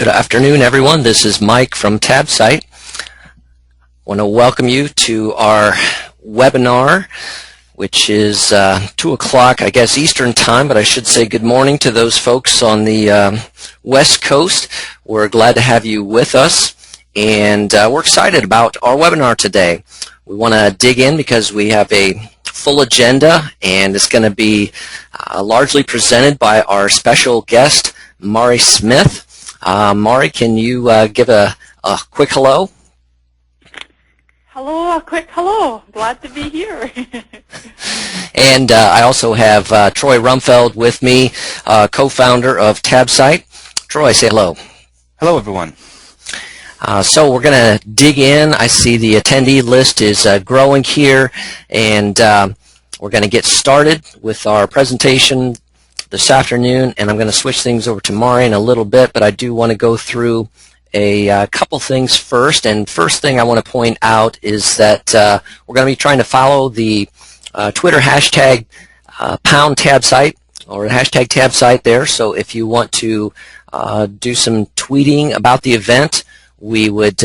Good afternoon, everyone. This is Mike from TabSite. I want to welcome you to our webinar, which is 2 o'clock, I guess, Eastern Time, but I should say good morning to those folks on the West Coast. We're glad to have you with us, and we're excited about our webinar today. We want to dig in because we have a full agenda, and it's going to be largely presented by our special guest, Mari Smith. Mari, can you give a quick hello? Hello, a quick hello. Glad to be here. And I also have Troy Rumfeld with me, co-founder of TabSite. Troy, say hello. Hello, everyone. So we're going to dig in. I see the attendee list is growing here, and we're going to get started with our presentation this afternoon, and I'm going to switch things over to Mari in a little bit, but I do want to go through a couple things first. And first thing I want to point out is that we're going to be trying to follow the Twitter hashtag #TabSite or hashtag TabSite there. So if you want to do some tweeting about the event, we would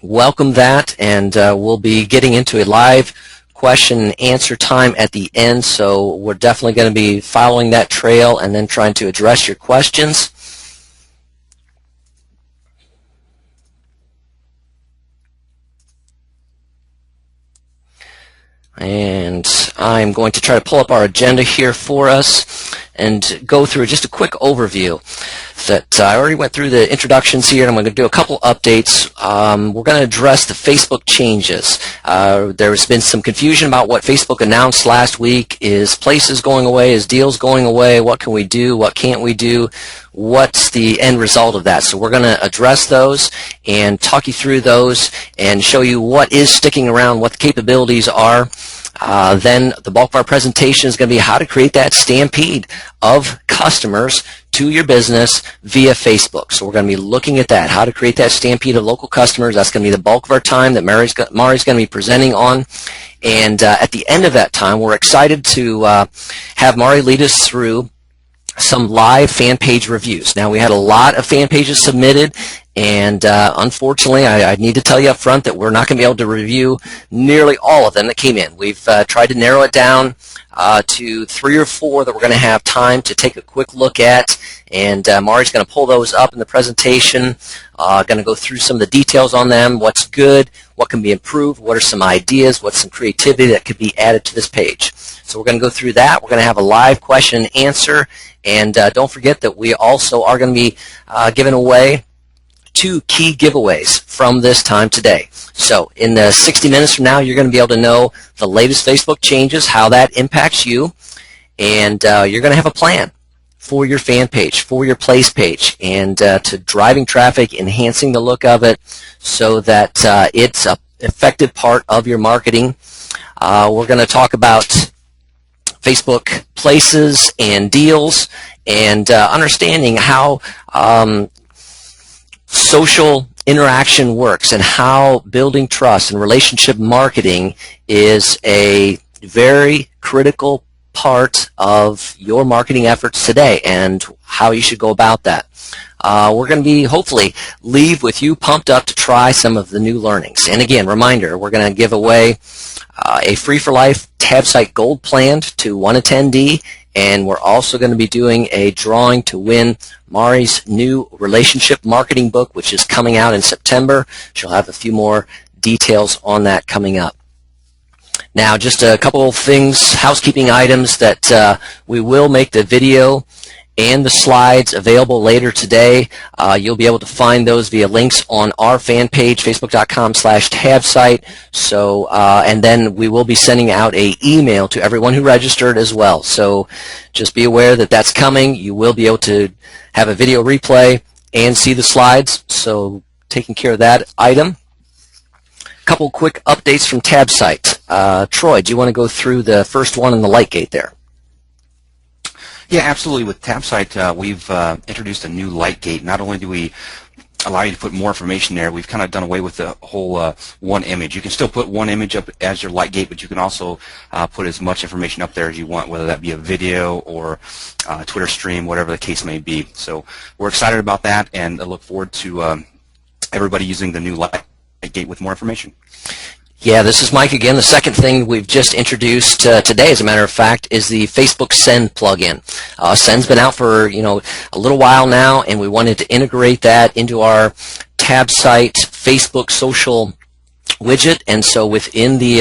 welcome that, and we'll be getting into a live question and answer time at the end, so we're definitely going to be following that trail and then trying to address your questions. And I'm going to try to pull up our agenda here for us and go through just a quick overview. That I already went through the introductions here, and I'm going to do a couple updates. We're going to address the Facebook changes. There's been some confusion about what Facebook announced last week. Is places going away? Is deals going away? What can we do? What can't we do? What's the end result of that? So we're going to address those and talk you through those and show you what is sticking around, what the capabilities are. Then the bulk of our presentation is going to be how to create that stampede of customers to your business via Facebook. So we're going to be looking at that, how to create that stampede of local customers. That's going to be the bulk of our time that Mari's going to be presenting on. And at the end of that time, we're excited to have Mari lead us through some live fan page reviews. Now, we had a lot of fan pages submitted, and unfortunately, I need to tell you up front that we're not going to be able to review nearly all of them that came in. We've tried to narrow it down to 3 or 4 that we're going to have time to take a quick look at, and Mari's going to pull those up in the presentation, going to go through some of the details on them, what's good, what can be improved, what are some ideas, what's some creativity that could be added to this page. So we're going to go through that. We're going to have a live question and answer, and don't forget that we also are going to be giving away 2 key giveaways from this time today. So in the 60 minutes from now, you're going to be able to know the latest Facebook changes, how that impacts you, and you're going to have a plan for your fan page, for your place page, and to driving traffic, enhancing the look of it so that it's an effective part of your marketing. We're going to talk about Facebook places and deals and understanding how social interaction works and how building trust and relationship marketing is a very critical part of your marketing efforts today and how you should go about that. We're going to be, hopefully, leave with you pumped up to try some of the new learnings. And again, reminder, we're going to give away a free-for-life TabSite Gold plan to one attendee, and we're also going to be doing a drawing to win Mari's new relationship marketing book, which is coming out in September. She'll have a few more details on that coming up. Now, just a couple of things, housekeeping items, that we will make the video and the slides available later today. You'll be able to find those via links on our fan page, facebook.com/TabSite. So, and then we will be sending out an email to everyone who registered as well. So just be aware that that's coming. You will be able to have a video replay and see the slides. So taking care of that item. A couple quick updates from TabSite. Troy, do you want to go through the first one in the light gate there? Yeah, absolutely. With TabSite, we've introduced a new light gate. Not only do we allow you to put more information there. We've kind of done away with the whole one image. You can still put one image up as your light gate, but you can also put as much information up there as you want, whether that be a video or a Twitter stream, whatever the case may be. So we're excited about that, and I look forward to everybody using the new light gate with more information. Yeah, this is Mike again. The second thing we've just introduced today, as a matter of fact, is the Facebook Send plugin. Send's been out for a little while now, and we wanted to integrate that into our TabSite Facebook social widget. And so within the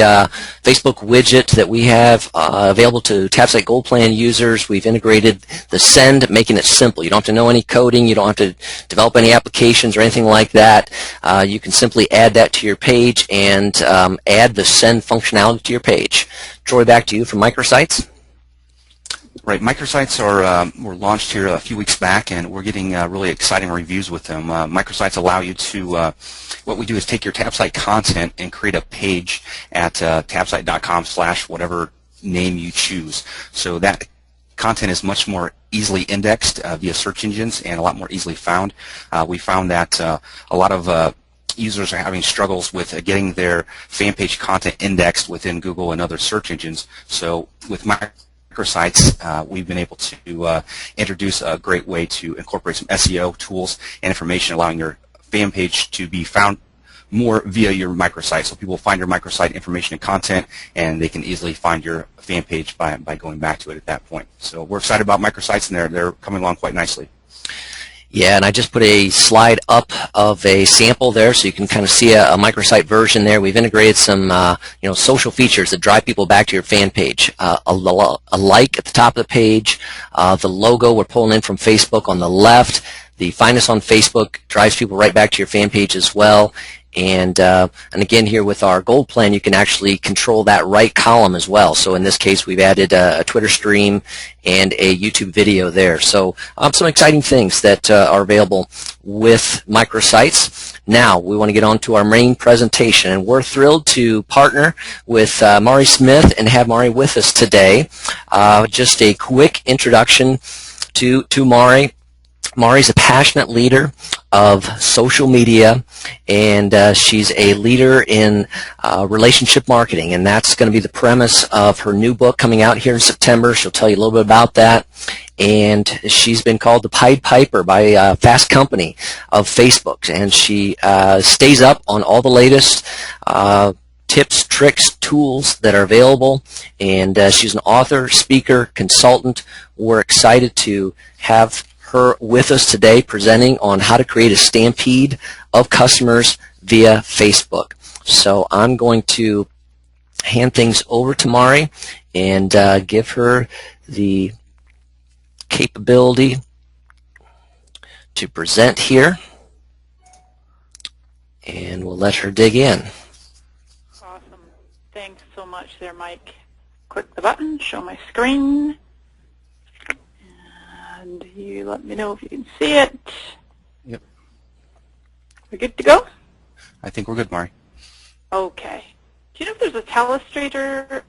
Facebook widget that we have available to TabSite Gold Plan users, we've integrated the Send, making it simple. You don't have to know any coding. You don't have to develop any applications or anything like that. You can simply add that to your page and add the Send functionality to your page. Troy, back to you from microsites. Right, microsites were launched here a few weeks back, and we're getting really exciting reviews with them. Microsites allow you to, what we do is take your TabSite content and create a page at tabsite.com/whatever name you choose. So that content is much more easily indexed via search engines and a lot more easily found. We found that a lot of users are having struggles with getting their fan page content indexed within Google and other search engines. So with microsites, we've been able to introduce a great way to incorporate some SEO tools and information, allowing your fan page to be found more via your microsite. So people find your microsite information and content, and they can easily find your fan page by going back to it at that point. So we're excited about microsites, and they're coming along quite nicely. Yeah, and I just put a slide up of a sample there, so you can kind of see a microsite version there. We've integrated some social features that drive people back to your fan page. A like at the top of the page, the logo we're pulling in from Facebook on the left. The Find Us on Facebook drives people right back to your fan page as well. And again, here with our Gold plan, you can actually control that right column as well. So in this case, we've added a Twitter stream and a YouTube video there. So some exciting things that are available with microsites. Now, we want to get on to our main presentation, and we're thrilled to partner with Mari Smith and have Mari with us today. Just a quick introduction to Mari. Mari's a passionate leader of social media, and she's a leader in relationship marketing, and that's going to be the premise of her new book coming out here in September. She'll tell you a little bit about that. And she's been called the Pied Piper by Fast Company of Facebook, and she stays up on all the latest tips, tricks, tools that are available, and she's an author, speaker, consultant. We're excited to have her with us today, presenting on how to create a stampede of customers via Facebook. So I'm going to hand things over to Mari and give her the capability to present here, and we'll let her dig in. Awesome. Thanks so much there, Mike. Click the button, show my screen. And you let me know if you can see it. Yep. We're good to go? I think we're good, Mari. Okay. Do you know if there's a Telestrator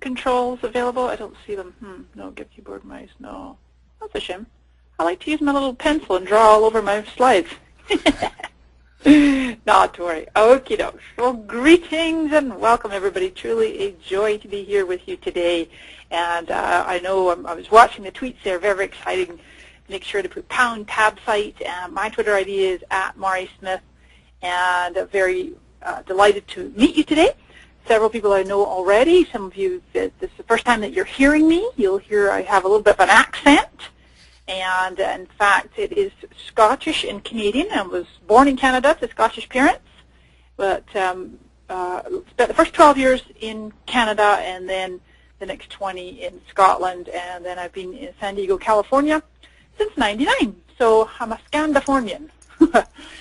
controls available? I don't see them. No, get keyboard, mice, no. That's a shame. I like to use my little pencil and draw all over my slides. Not to worry. Okie doke. Well, greetings and welcome, everybody. Truly a joy to be here with you today. And I know I was watching the tweets there, very exciting. Make sure to put pound TabSite. My Twitter ID is @MariSmith, and very delighted to meet you today. Several people I know already. Some of you, this is the first time that you're hearing me. You'll hear I have a little bit of an accent. And in fact, it is Scottish and Canadian. I was born in Canada to Scottish parents, but spent the first 12 years in Canada and then the next 20 in Scotland, and then I've been in San Diego, California since '99. So I'm a Scandifornian.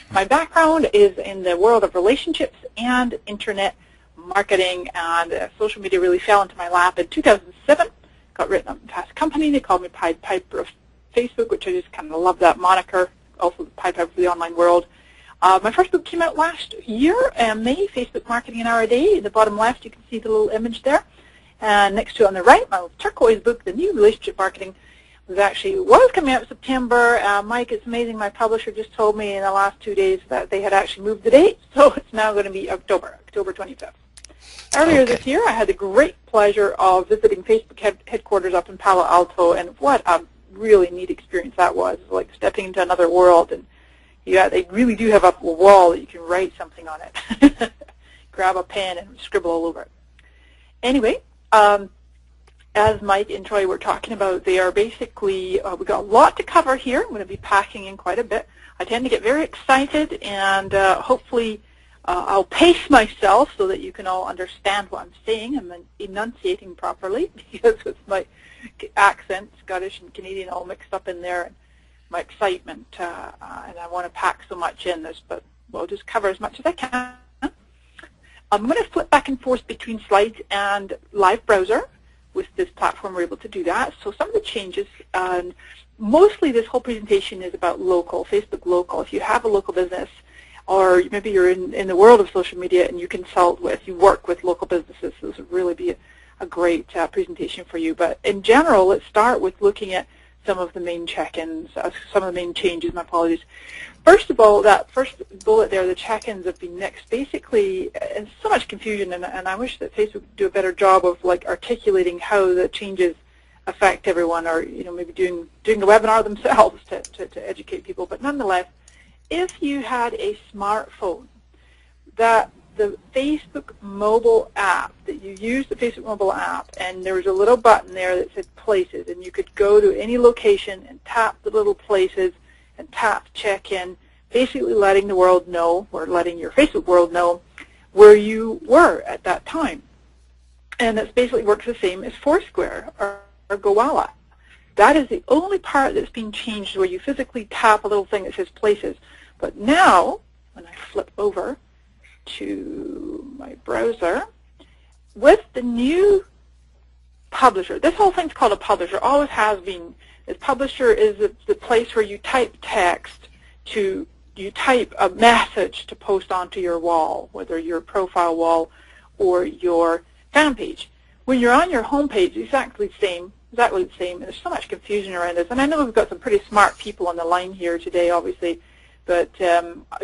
My background is in the world of relationships and internet marketing, and social media really fell into my lap in 2007. Got written up in Fast Company. They called me Pied Piper of Facebook, which I just kind of love that moniker. Also the Pied Piper for the online world. My first book came out last year, May, Facebook Marketing in Our Day. In the bottom left, you can see the little image there. And next to it on the right, my turquoise book, The New Relationship Marketing. was coming out in September. Mike, it's amazing. My publisher just told me in the last 2 days that they had actually moved the date, so it's now going to be October 25th. Earlier this year, I had the great pleasure of visiting Facebook headquarters up in Palo Alto, and what a really neat experience that was, like stepping into another world. And yeah, they really do have a wall that you can write something on it. Grab a pen and scribble all over it. Anyway, as Mike and Troy were talking about, they are basically, we've got a lot to cover here. I'm going to be packing in quite a bit. I tend to get very excited, and hopefully I'll pace myself so that you can all understand what I'm saying. I'm enunciating properly because with my accent, Scottish and Canadian all mixed up in there, and my excitement, and I want to pack so much in this, but we'll just cover as much as I can. I'm going to flip back and forth between slides and live browser. With this platform, we're able to do that. So some of the changes, and mostly this whole presentation is about local, Facebook local. If you have a local business, or maybe you're in the world of social media and you consult with, you work with local businesses, this would really be a great presentation for you. But in general, let's start with looking at some of the main check-ins, some of the main changes, my apologies. First of all, that first bullet there, the check-ins have been nixed. Basically, there's so much confusion, and I wish that Facebook would do a better job of like articulating how the changes affect everyone, or maybe doing the webinar themselves to educate people. But nonetheless, if you had a smartphone, that the Facebook mobile app, that you use the Facebook mobile app, and there was a little button there that said Places, and you could go to any location and tap the little Places and tap check-in, basically letting the world know, or letting your Facebook world know, where you were at that time. And that basically works the same as Foursquare or Gowalla. That is the only part that's been changed, where you physically tap a little thing that says Places. But now, when I flip over to my browser, with the new publisher, this whole thing's called a publisher, always has been. This publisher is the place where you type text you type a message to post onto your wall, whether your profile wall or your fan page. When you're on your home page, it's exactly the same. There's so much confusion around this, and I know we've got some pretty smart people on the line here today, obviously, but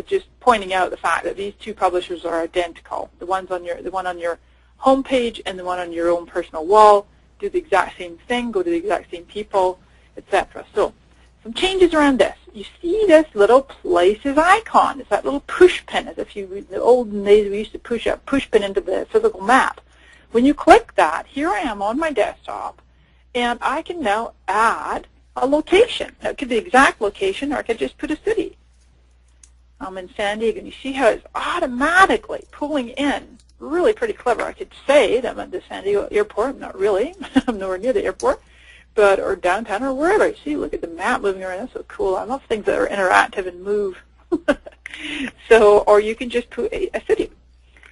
just pointing out the fact that these two publishers are identical. The one on your home page and the one on your own personal wall do the exact same thing, go to the exact same people, etc. So some changes around this. You see this little Places icon. It's that little push pin, as if in the olden days we used to push a push pin into the physical map. When you click that, here I am on my desktop, and I can now add a location. Now, it could be the exact location, or I could just put a city. I'm in San Diego, and you see how it's automatically pulling in. Really pretty clever. I could say that I'm at the San Diego airport. Not really. I'm nowhere near the airport, or downtown or wherever. You see, look at the map moving around. That's so cool. I love things that are interactive and move. Or you can just put a city.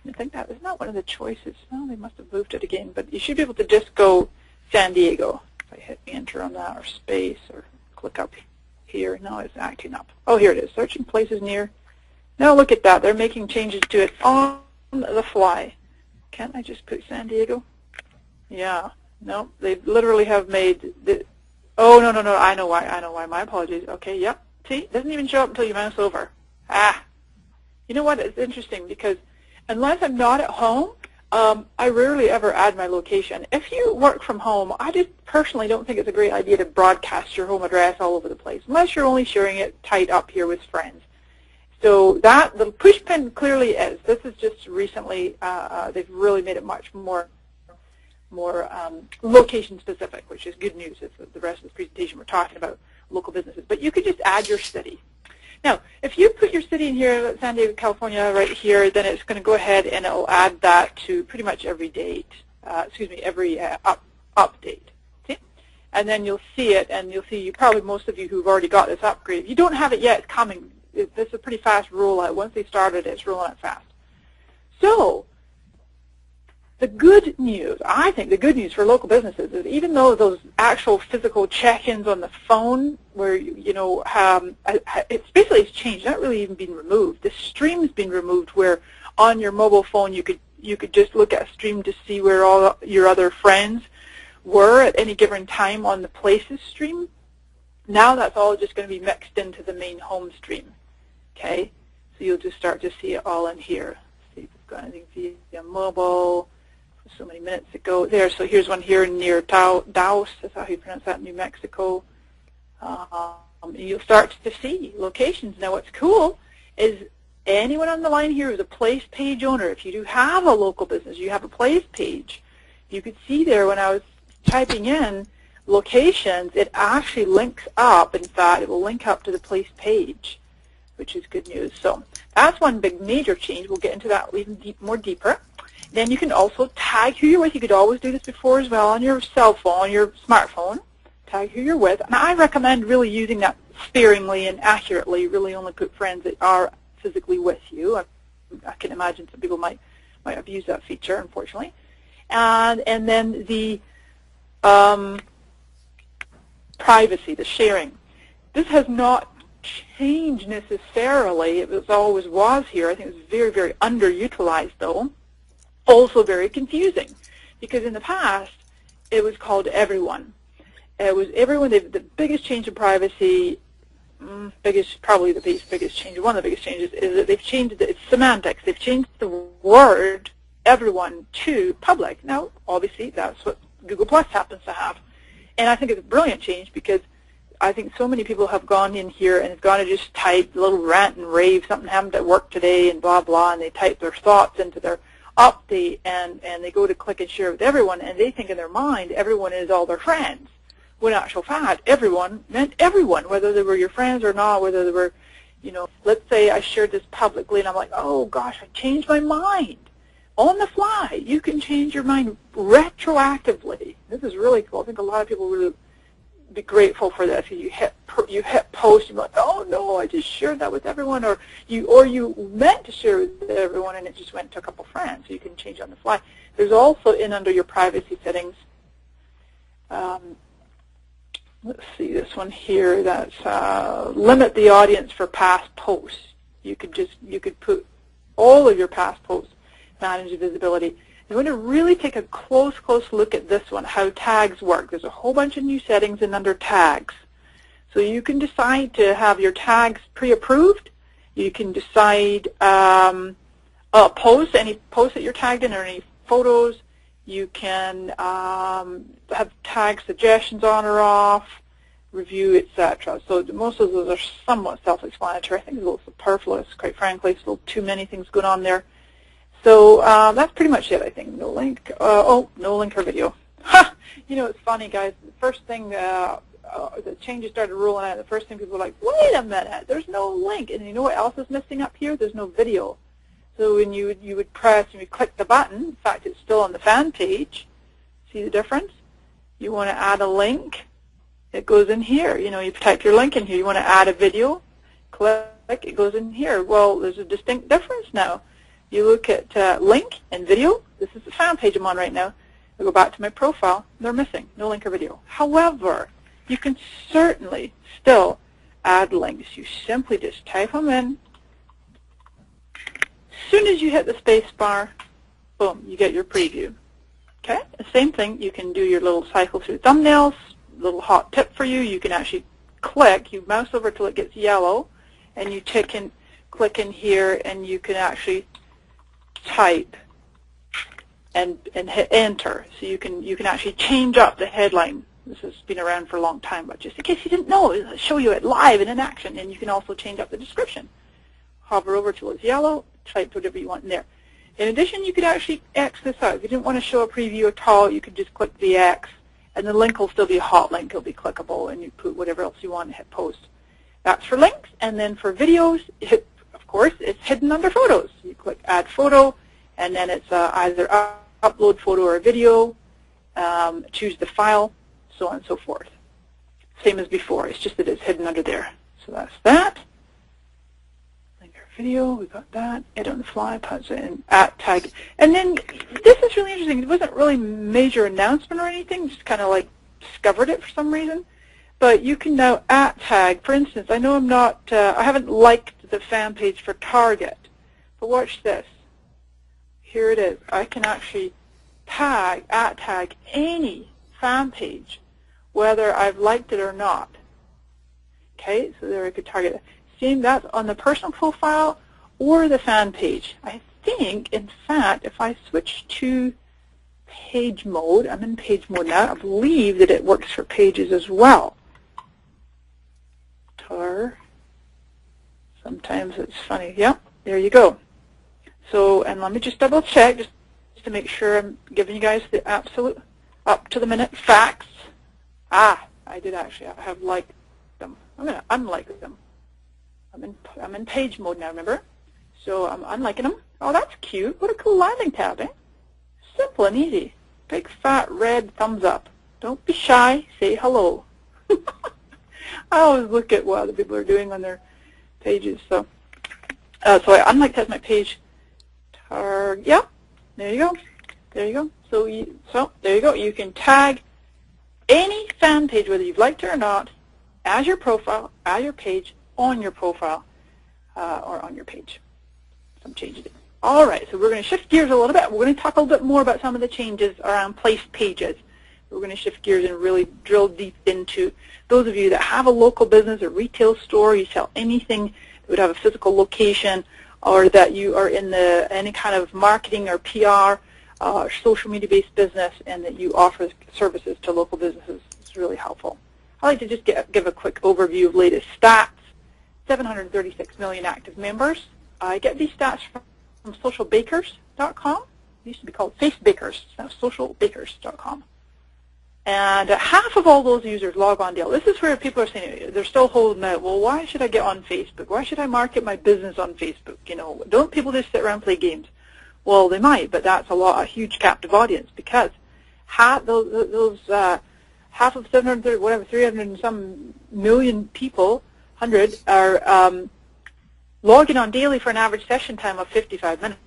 I think that was not one of the choices. Oh, they must have moved it again. But you should be able to just go San Diego. If I hit enter on that, or space, or click up here. No, it's acting up. Oh, here it is. Searching places near. Now look at that. They're making changes to it on the fly. Can't I just put San Diego? Yeah. No, they literally have made the. Oh, no. I know why. My apologies. Okay, yep. See, it doesn't even show up until you mouse over. You know what? It's interesting because unless I'm not at home, I rarely ever add my location. If you work from home, I just personally don't think it's a great idea to broadcast your home address all over the place, unless you're only sharing it tight up here with friends. So that the push pin clearly is. This is just recently, they've really made it much more location specific, which is good news. It's the rest of the presentation we're talking about local businesses. But you could just add your city. Now, if you put your city in here, San Diego, California, right here, then it's going to go ahead and it will add that to pretty much every date, every update. See? And then you'll see it, and you'll see probably most of you who've already got this upgrade. If you don't have it yet, it's coming. This is a pretty fast rollout. Once they started it, it's rolling out fast. So the good news, I think the good news for local businesses is even though those actual physical check-ins on the phone where, it's basically changed, not really even been removed. The stream's been removed where on your mobile phone you could just look at a stream to see where all your other friends were at any given time on the Places stream. Now that's all just going to be mixed into the main home stream. Okay, so you'll just start to see it all in here. See if we've got anything via mobile. So many minutes ago there. So here's one here near Taos. That's how you pronounce that, New Mexico. You'll start to see locations. Now what's cool is anyone on the line here who's a place page owner, if you do have a local business, you have a place page, you could see there when I was typing in locations, it actually links up. In fact, it will link up to the place page, which is good news. So that's one big major change. We'll get into that even more deeper. Then you can also tag who you're with. You could always do this before as well on your cell phone, on your smartphone. Tag who you're with. And I recommend really using that sparingly and accurately. Really only put friends that are physically with you. I can imagine some people might abuse that feature, unfortunately. And then the privacy, the sharing. This has not changed necessarily. It always was here. I think it was very, very underutilized, though. Also very confusing, because in the past it was called everyone. It was everyone. The biggest change in privacy, probably the biggest change, one of the biggest changes, is that they've changed its semantics. They've changed the word everyone to public. Now, obviously, that's what Google Plus happens to have, and I think it's a brilliant change, because I think so many people have gone in here and have gone to just type a little rant and rave, something happened at work today, and blah blah, and they type their thoughts into their update, and they go to click and share with everyone, and they think in their mind everyone is all their friends. When in actual fact, everyone meant everyone, whether they were your friends or not, whether they were, let's say I shared this publicly and I'm like, oh gosh, I changed my mind. On the fly, you can change your mind retroactively. This is really cool. I think a lot of people really be grateful for this. You hit post, you're like, oh no, I just shared that with everyone, or you meant to share with everyone and it just went to a couple friends, so you can change on the fly. There's also under your privacy settings, let's see this one here, that's limit the audience for past posts. You could put all of your past posts, manage visibility. You want to really take a close look at this one, how tags work. There's a whole bunch of new settings under tags. So you can decide to have your tags pre-approved. You can decide any posts that you're tagged in, or any photos. You can have tag suggestions on or off, review, etc. So most of those are somewhat self-explanatory. I think it's a little superfluous, quite frankly. It's a little too many things going on there. So that's pretty much it, I think. No link. No link or video. Ha! It's funny, guys. The first thing the changes started rolling out, the first thing people were like, wait a minute, there's no link. And you know what else is missing up here? There's no video. So when you would press and you click the button, in fact, it's still on the fan page. See the difference? You want to add a link, it goes in here. You type your link in here. You want to add a video, click, it goes in here. Well, there's a distinct difference now. You look at link and video. This is the fan page I'm on right now. I go back to my profile. They're missing. No link or video. However, you can certainly still add links. You simply just type them in. As soon as you hit the space bar, boom, you get your preview. Okay? The same thing. You can do your little cycle through thumbnails. Little hot tip for you. You can actually click. You mouse over till it gets yellow, and you click in here, and you can actually type and hit enter. So you can actually change up the headline. This has been around for a long time, but just in case you didn't know, I'll show you it live and in action. And you can also change up the description. Hover over till it's yellow, type whatever you want in there. In addition, you could actually X this out. If you didn't want to show a preview at all, you could just click the X, and the link will still be a hot link. It'll be clickable, and you put whatever else you want and hit post. That's for links. And then for videos, of course, it's hidden under photos. You click add photo, and then it's either upload photo or a video, choose the file, so on and so forth. Same as before, it's just that it's hidden under there. So that's that. Link our video, we got that. Edit on the fly, punch it in, at tag. And then this is really interesting. It wasn't really a major announcement or anything, just kind of like discovered it for some reason. But you can now at tag. For instance, I know I haven't liked the fan page for Target, but watch this. Here it is. I can actually tag any fan page, whether I've liked it or not. Okay, so there I could target it. Seeing that's on the personal profile or the fan page. I think, in fact, if I switch to page mode, I'm in page mode now, I believe that it works for pages as well. Sometimes it's funny. Yep, there you go. So, and let me just double check just to make sure I'm giving you guys the absolute up-to-the-minute facts. I did actually have liked them. I'm going to unlike them. I'm in page mode now, remember? So I'm unliking them. Oh, that's cute. What a cool landing tab, eh? Simple and easy. Big fat red thumbs up. Don't be shy. Say hello. I always look at what other people are doing on their pages. So I unlike as my page. Yeah, there you go. There you go. So there you go. You can tag any fan page, whether you've liked it or not, as your profile, as your page, on your profile, or on your page. Some changes. All right, so we're going to shift gears a little bit. We're going to talk a little bit more about some of the changes around placed pages. We're going to shift gears and really drill deep into those of you that have a local business or retail store, you sell anything that would have a physical location, or that you are in any kind of marketing or PR, social media-based business, and that you offer services to local businesses. It's really helpful. I'd like to just give a quick overview of latest stats. 736 million active members. I get these stats from socialbakers.com. It used to be called FaceBakers. It's now socialbakers.com. And half of all those users log on daily. This is where people are saying they're still holding out. Well, why should I get on Facebook? Why should I market my business on Facebook? You know, don't people just sit around and play games? Well, they might, but that's a huge captive audience, because half of 730, whatever, 300 and some million people, 100 are logging on daily for an average session time of 55 minutes.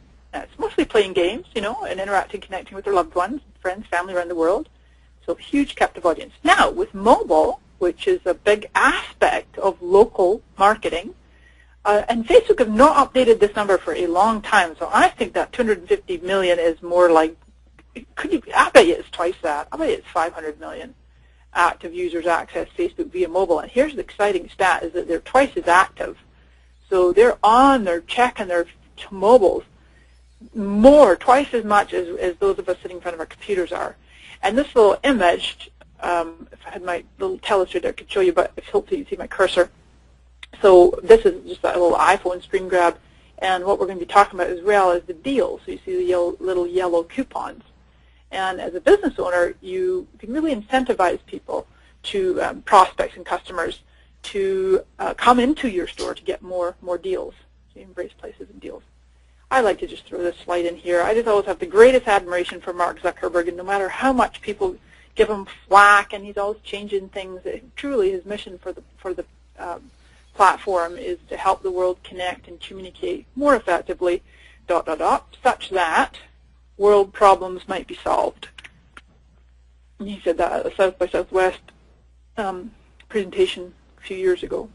Mostly playing games, you know, and interacting, connecting with their loved ones, friends, family around the world. So huge captive audience. Now, with mobile, which is a big aspect of local marketing, and Facebook have not updated this number for a long time, so I think that 250 million is more like, I bet you it's twice that. I bet you it's 500 million active users access Facebook via mobile. And here's the exciting stat, is that they're twice as active. So they're checking their mobiles twice as much as those of us sitting in front of our computers are. And this little image, if I had my little telestrator, I could show you, but hopefully you see my cursor. So this is just a little iPhone screen grab, and what we're going to be talking about as well is the deals. So you see the little yellow coupons. And as a business owner, you can really incentivize people to prospects and customers to come into your store to get more deals. So you embrace places and deals. I like to just throw this slide in here. I just always have the greatest admiration for Mark Zuckerberg, and no matter how much people give him flack, and he's always changing things, truly his mission for the platform is to help the world connect and communicate more effectively, such that world problems might be solved. And he said that at the South by Southwest presentation a few years ago.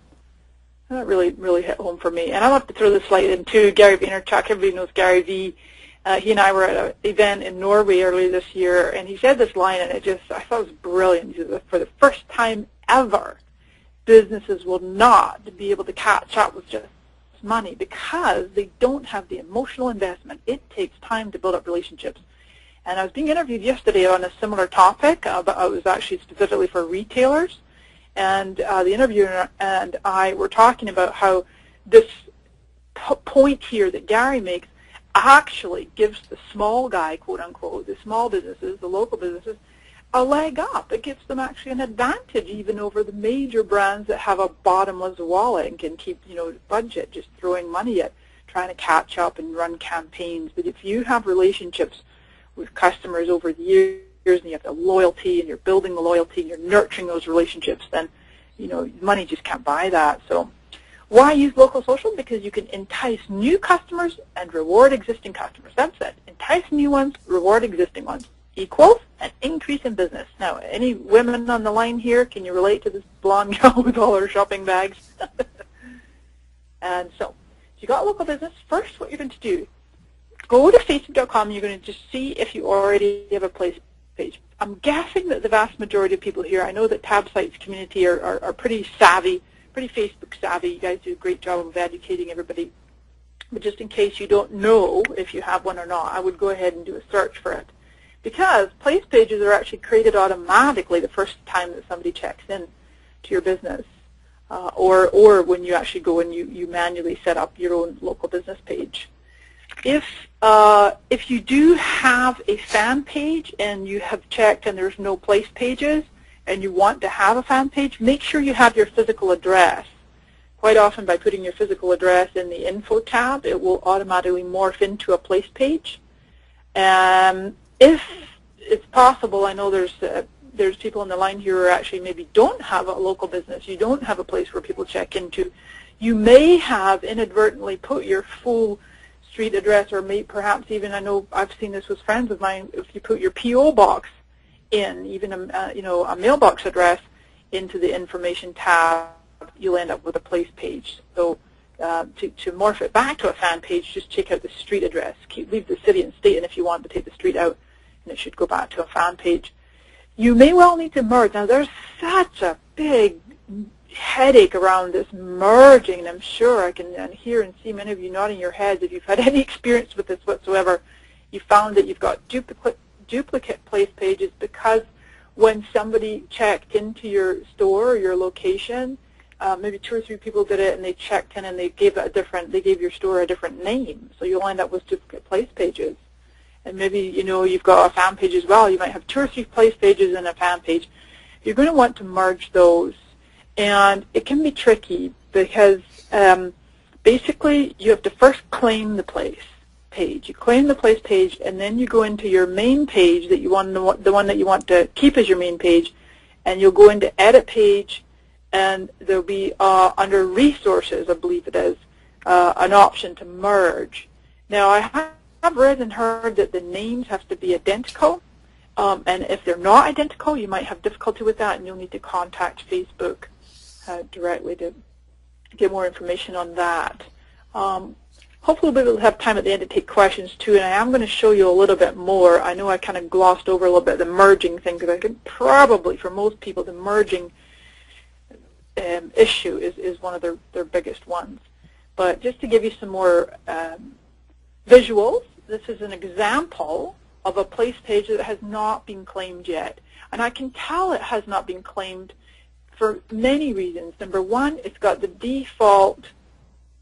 And that really hit home for me. And I love to throw this slide in too. Gary Vaynerchuk, everybody knows Gary V. He and I were at an event in Norway earlier this year, and he said this line, and I thought it was brilliant. He said, for the first time ever, businesses will not be able to catch up with just money because they don't have the emotional investment. It takes time to build up relationships. And I was being interviewed yesterday on a similar topic, but it was actually specifically for retailers. And the interviewer and I were talking about how this point here that Gary makes actually gives the small guy, quote unquote, the small businesses, the local businesses, a leg up. It gives them actually an advantage even over the major brands that have a bottomless wallet and can keep, budget, just throwing money at trying to catch up and run campaigns. But if you have relationships with customers over the years, and you have the loyalty, and you're building the loyalty, and you're nurturing those relationships, then money just can't buy that. So why use local social? Because you can entice new customers and reward existing customers. That's it. Entice new ones, reward existing ones. Equals an increase in business. Now, any women on the line here, can you relate to this blonde girl with all her shopping bags? And so, if you got a local business, first what you're going to do, go to Facebook.com. You're going to just see if you already have a place page. I'm guessing that the vast majority of people here, I know that TabSite's community are pretty savvy pretty Facebook savvy. You guys do a great job of educating everybody. But just in case you don't know if you have one or not, I would go ahead and do a search for it. Because place pages are actually created automatically the first time that somebody checks in to your business. Or when you actually go and you manually set up your own local business page. If you do have a fan page and you have checked and there's no place pages and you want to have a fan page, make sure you have your physical address. Quite often by putting your physical address in the info tab, it will automatically morph into a place page. If it's possible, I know there's people on the line here who actually maybe don't have a local business, you don't have a place where people check into, you may have inadvertently put your full street address, or perhaps even, I know I've seen this with friends of mine, if you put your P.O. box in, even a mailbox address into the information tab, you'll end up with a place page. So to morph it back to a fan page, just check out the street address. Leave the city and state, and if you want to take the street out, and it should go back to a fan page. You may well need to merge. Now, there's such a big headache around this merging, and I'm sure I can hear and see many of you nodding your heads. If you've had any experience with this whatsoever, you found that you've got duplicate place pages because when somebody checked into your store or your location, maybe 2 or 3 people did it, and they checked in and they gave your store a different name. So you'll end up with duplicate place pages. And maybe you've got a fan page as well. You might have 2 or 3 place pages and a fan page. You're going to want to merge those, and it can be tricky because basically you have to first claim the place page. You claim the place page, and then you go into your main page that you want, the one that you want to keep as your main page, and you'll go into Edit Page, and there'll be under Resources, I believe it is, an option to merge. Now, I have read and heard that the names have to be identical, and if they're not identical, you might have difficulty with that, and you'll need to contact Facebook directly to get more information on that. Hopefully we'll be able to have time at the end to take questions too, and I am going to show you a little bit more. I know I kind of glossed over a little bit the merging thing, because I think probably for most people the merging issue is one of their biggest ones. But just to give you some more visuals, this is an example of a place page that has not been claimed yet. And I can tell it has not been claimed for many reasons. Number one, it's got the default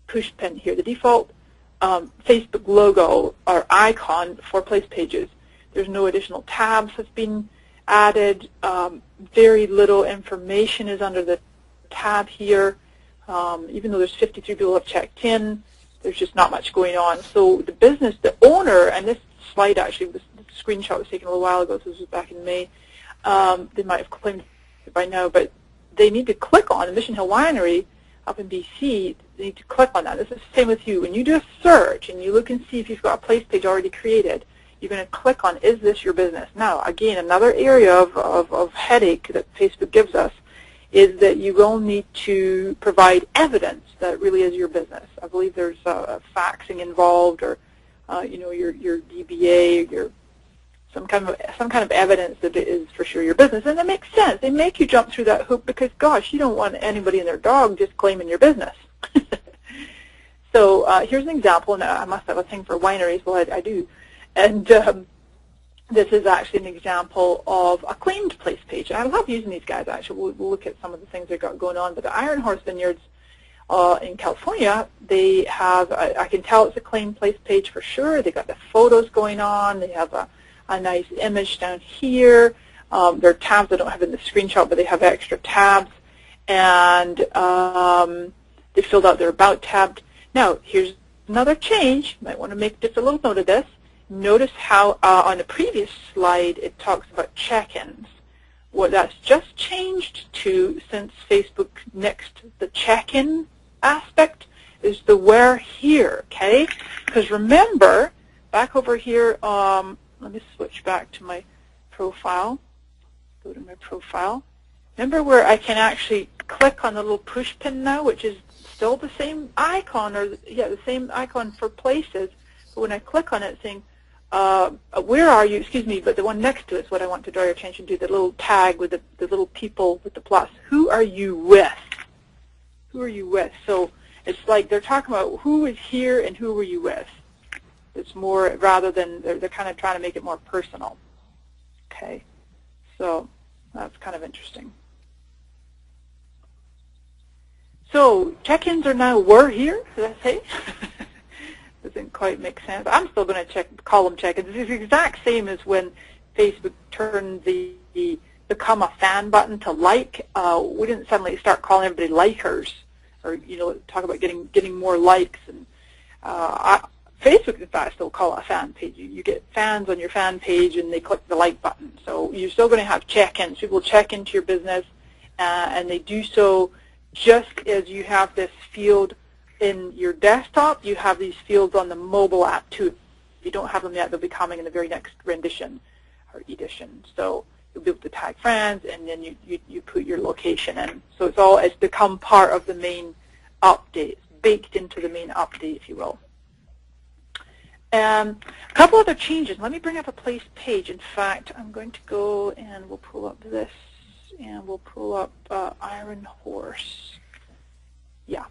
push pin here, the default Facebook logo or icon for place pages. There's no additional tabs have been added. Very little information is under the tab here. Even though there's 53 people who have checked in, there's just not much going on. So the business, the owner, and this slide actually, the screenshot was taken a little while ago, so this was back in May. They might have claimed it by now, but they need to click on the Mission Hill Winery up in BC. They need to click on that. This is the same with you. When you do a search and you look and see if you've got a place page already created, you're going to click on, is this your business? Now, again, another area of headache that Facebook gives us is that you will need to provide evidence that it really is your business. I believe there's faxing involved, or your DBA, or some kind of evidence that it is for sure your business, and that makes sense. They make you jump through that hoop because, gosh, you don't want anybody and their dog just claiming your business. So here's an example, and I must have a thing for wineries. Well, I do, and this is actually an example of a claimed place page. I love using these guys, actually. We'll look at some of the things they've got going on. But the Iron Horse Vineyards in California, they have, I can tell it's a claimed place page for sure. They've got the photos going on. They have a nice image down here. There are tabs I don't have in the screenshot, but they have extra tabs. And they filled out their About tab. Now, here's another change. You might want to make just a little note of this. Notice how on the previous slide it talks about check-ins. What that's just changed to since Facebook nixed the check-in aspect is the where here, okay? Because remember, back over here, let me switch back to my profile. Go to my profile. Remember where I can actually click on the little push pin now, which is still the same icon, or the same icon for places. But when I click on it, it's saying, where are you, excuse me, but the one next to it is what I want to draw your attention to, the little tag with the little people with the plus. Who are you with? Who are you with? So it's like they're talking about who is here and who were you with. It's more, rather than, they're kind of trying to make it more personal. Okay, so that's kind of interesting. So check-ins are now were here, did I say? Doesn't quite make sense. I'm still going to call them check-ins. It's the exact same as when Facebook turned the become a fan button to like. We didn't suddenly start calling everybody likers, or talk about getting more likes. And Facebook, in fact, still call it a fan page. You get fans on your fan page, and they click the like button. So you're still going to have check-ins. People check into your business, and they do so just as you have this field in your desktop. You have these fields on the mobile app too. If you don't have them yet, they'll be coming in the very next rendition or edition. So you'll be able to tag friends, and then you put your location in. So it's become part of the main update. It's baked into the main update, if you will. A couple other changes. Let me bring up a place page. In fact, I'm going to go and we'll pull up this, and we'll pull up Iron Horse. Yeah.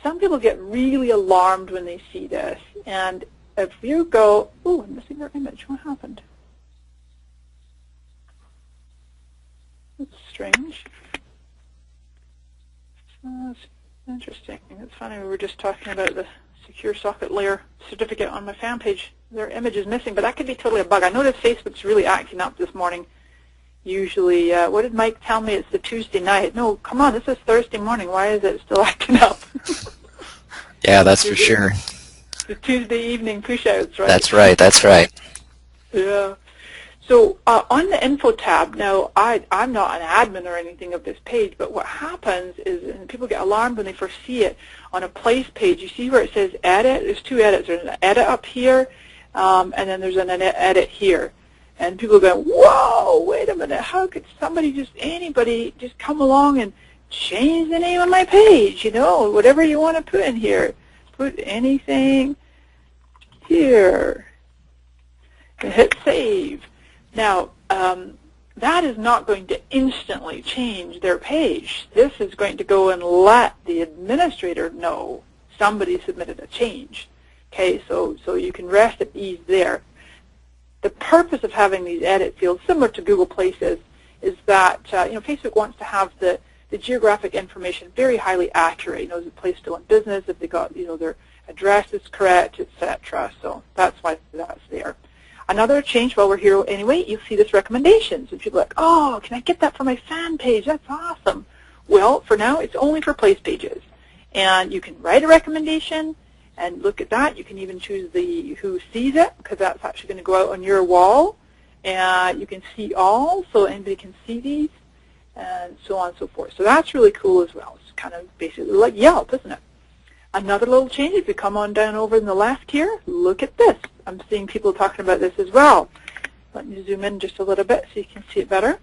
Some people get really alarmed when they see this. And if you go, oh, I'm missing their image. What happened? That's strange. That's interesting. It's funny. We were just talking about the secure socket layer certificate on my fan page. Their image is missing, but that could be totally a bug. I noticed Facebook's really acting up this morning. Usually, what did Mike tell me? It's the Tuesday night. No, come on, this is Thursday morning. Why is it still acting up? Yeah, that's for sure. The Tuesday evening push-outs, right? That's right, that's right. Yeah. So on the info tab, now I'm not an admin or anything of this page, but what happens is, and people get alarmed when they first see it, on a place page, you see where it says edit? There's two edits. There's an edit up here, and then there's an edit here. And people go, whoa, wait a minute, how could anybody just come along and change the name of my page, whatever you want to put in here. Put anything here. And hit save. Now, that is not going to instantly change their page. This is going to go and let the administrator know somebody submitted a change. Okay, so you can rest at ease there. The purpose of having these edit fields, similar to Google Places, is that Facebook wants to have the geographic information very highly accurate. Is the place still in business? If they got their address is correct, etc. So that's why that's there. Another change while we're here anyway, you'll see this recommendations. And people are like, oh, can I get that for my fan page? That's awesome. Well, for now, it's only for place pages. And you can write a recommendation and look at that. You can even choose the who sees it, because that's actually going to go out on your wall. And you can see all, so anybody can see these, and so on and so forth. So that's really cool as well. It's kind of basically like Yelp, isn't it? Another little change, if you come on down over in the left here, look at this. I'm seeing people talking about this as well. Let me zoom in just a little bit so you can see it better.